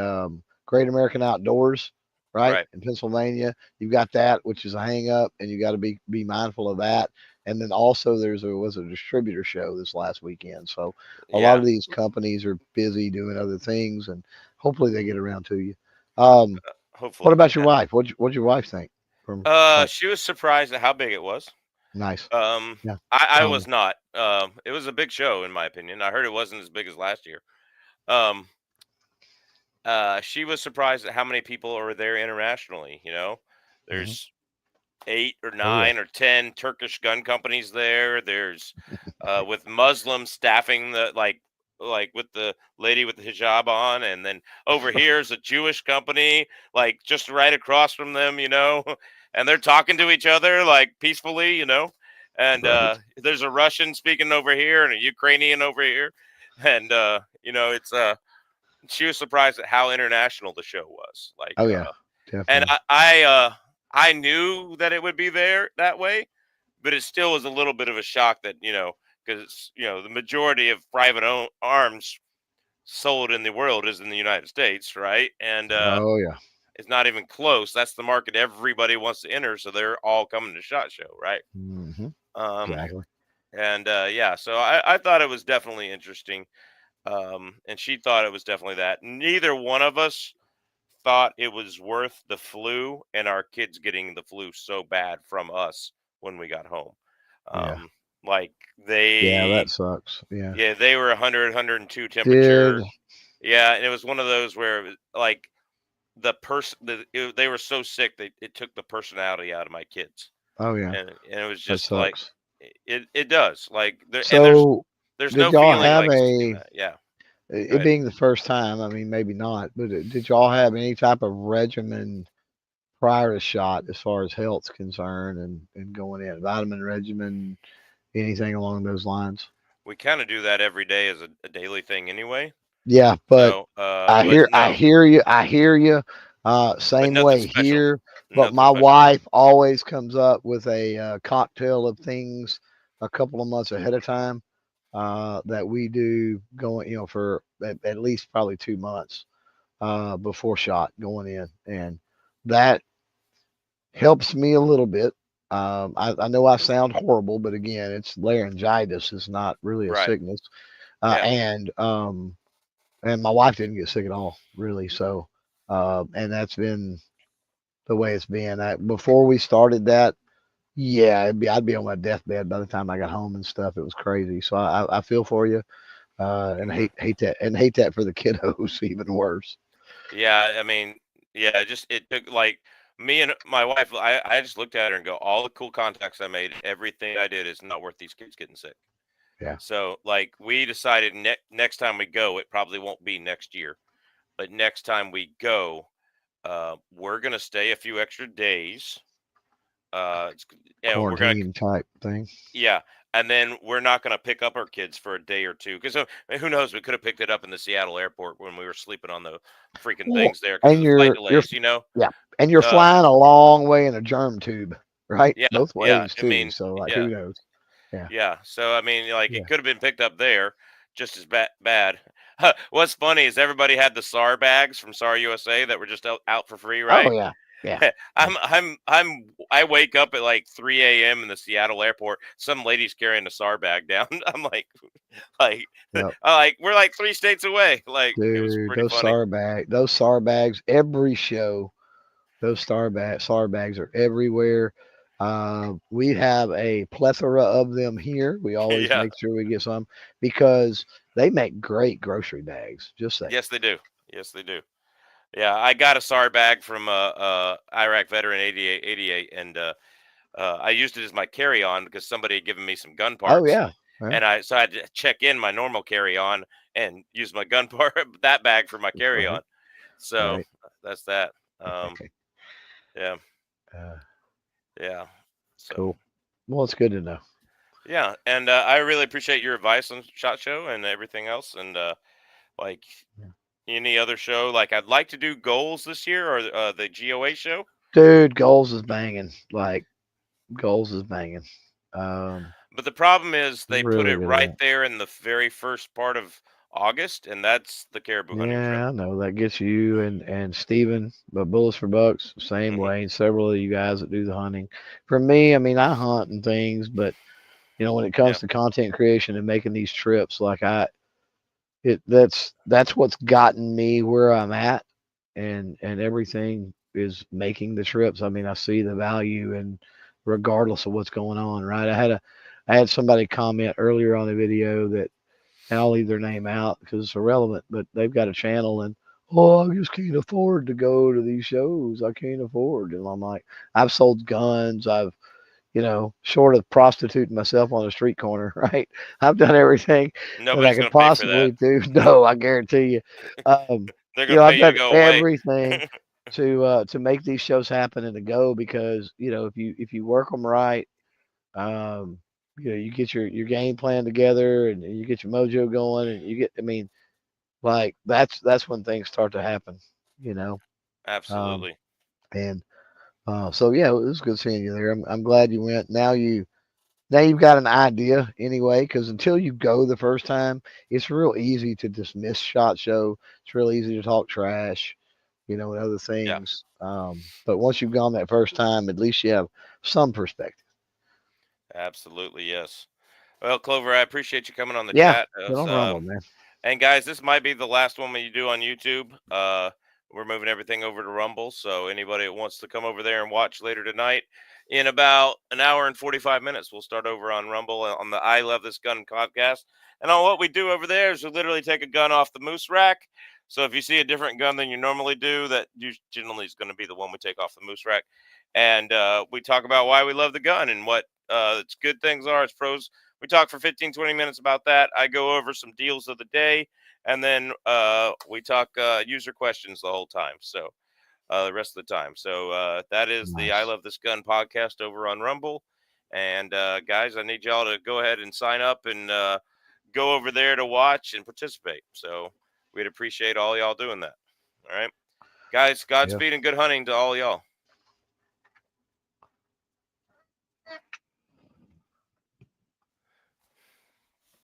Great American Outdoors, right? In Pennsylvania. You've got that, which is a hang up, and you got to be mindful of that. And then also was a distributor show this last weekend. So a lot of these companies are busy doing other things, and hopefully they get around to you. Hopefully. What about your wife? What'd your wife think? She was surprised at how big it was. Nice. Yeah. I was not. It was a big show in my opinion. I heard it wasn't as big as last year. She was surprised at how many people are there internationally. You know, there's 8 or 9 or 10 Turkish gun companies there. There's with Muslims staffing the like with the lady with the hijab on, and then over here is a Jewish company like just right across from them, you know, and they're talking to each other like peacefully, you know, and there's a Russian speaking over here and a Ukrainian over here, and you know, it's she was surprised at how international the show was. Like, oh yeah, definitely. and I knew that it would be there that way but it still was a little bit of a shock that, because, the majority of private arms sold in the world is in the United States, right? And Oh yeah. it's not even close. That's the market everybody wants to enter, so they're all coming to SHOT Show, right? Mm-hmm. Um, Exactly. and yeah, so I thought it was definitely interesting. And she thought it was definitely that. Neither one of us thought it was worth the flu and our kids getting the flu so bad from us when we got home. Yeah. Um, like Yeah, that they, sucks. Yeah. yeah, they were 100, 102 Did temperature. Yeah, and it was one of those where it was like they were so sick that it took the personality out of my kids, oh yeah, and it was that just like sucks. it does like there and So there's did no y'all feeling have like seeing a that. Yeah, go it ahead. being the first time? I mean, maybe not, but did y'all have any type of regimen prior to shot as far as health's concerned and going in vitamin regimen, anything along those lines? We kind of do that every day as a daily thing anyway. Yeah, but So, but I no, hear you. I hear you. but Same nothing way special. here. But Nothing my special. wife always comes up with a cocktail of things a couple of months ahead of time that we do going, for at least probably 2 months before shot going in, and that helps me a little bit. I know I sound horrible, but again, it's laryngitis. It's not really a Right. sickness, Yeah. and my wife didn't get sick at all, really. So, and that's been the way it's been. Before we started that, yeah, I'd be on my deathbed by the time I got home and stuff. It was crazy. So I feel for you, and Hmm. hate that for the kiddos, even worse. Yeah. I mean, yeah. Just it took like me and my wife. I just looked at her and go, all the cool contacts I made, everything I did is not worth these kids getting sick. Yeah, So like we decided next time we go, it probably won't be next year, but next time we go, we're gonna stay a few extra days. It's, we're gonna quarantine type thing. Yeah, and then we're not gonna pick up our kids for a day or two because who knows? We could have picked it up in the Seattle airport when we were sleeping on the freaking Well, things there because of and the flight you're delays. You know? yeah, and you're Uh, flying a long way in a germ tube, right? yeah, Both yeah. ways I too. mean, So like, yeah, who knows? Yeah, yeah. So I mean, like yeah. it could have been picked up there just as bad. What's funny is everybody had the SAR bags from SAR USA that were just out for free, Oh right? yeah, yeah, yeah. I wake up at like 3 a.m. in the Seattle airport. Some lady's carrying a SAR bag down. I'm like, Yep. we're like 3 states away. Like it was Dude, pretty funny. those SAR bags, every show, those SAR bags are everywhere. We have a plethora of them here. We always Yeah. make sure we get some because they make great grocery bags. Just saying. Yes, they do. Yes, they do. Yeah, I got a SAR bag from Iraq veteran 8888, and I used it as my carry-on because somebody had given me some gun Oh parts, yeah, yeah, and I had to check in my normal carry-on and use my gun part that bag for my right, carry-on. So right. that's that. Yeah, Uh, yeah. So cool. Well, it's good to know. yeah, and I really appreciate your advice on Shot Show and everything else, and like Yeah. any other show. Like I'd like to do goals this year or the GOA show. Dude, goals is banging. Like goals is banging. Um, But the problem is they put really it good right event. there in the very first part of August, and that's the caribou hunting trip. Yeah, I know that gets you and Steven, but Bullets for Bucks, same Hmm. way. Several of you guys that do the hunting. For me, I mean, I hunt and things, but when it Yeah, comes to content creation and making these trips, like that's what's gotten me where I'm at, and everything is making the trips. I mean, I see the value and regardless of what's going on, right? I had somebody comment earlier on the video that, and I'll leave their name out because it's irrelevant, but they've got a channel and, oh, I just can't afford to go to these shows. I can't afford. And I'm like, I've sold guns. I've, short of prostituting myself on a street corner, right? I've done everything that I nobody's could gonna pay for that. possibly do. No, I guarantee you. They're gonna I've pay you to done go away. everything to make these shows happen and to go because if you work them right, um, you get your game plan together and you get your mojo going and you get. I mean, like that's when things start to happen. You know, um, Absolutely. and so yeah, it was good seeing you there. I'm glad you went. Now Now you've got an idea anyway, because until you go the first time, it's real easy to dismiss SHOT Show. It's real easy to talk trash, and other Yeah, things. But once you've gone that first time, at least you have some perspective. absolutely, yes. Well, Clover, I appreciate you coming on the Yeah, chat. get on Rumble, man. And guys, this might be the last one we do on YouTube. We're moving everything over to Rumble, so anybody that wants to come over there and watch later tonight, in about an hour and 45 minutes, we'll start over on Rumble on the I Love This Gun podcast. And on what we do over there is we literally take a gun off the moose rack. So if you see a different gun than you normally do, that generally is going to be the one we take off the moose rack. And we talk about why we love the gun and what its good things are, its pros. We talk for 15, 20 minutes about that. I go over some deals of the day, and then we talk user questions the whole time. So the rest of the time. So that is the I Nice. Love This Gun podcast over on Rumble. And guys, I need y'all to go ahead and sign up and go over there to watch and participate. So we'd appreciate all y'all doing that. All right, guys, Yeah. Godspeed and good hunting to all y'all.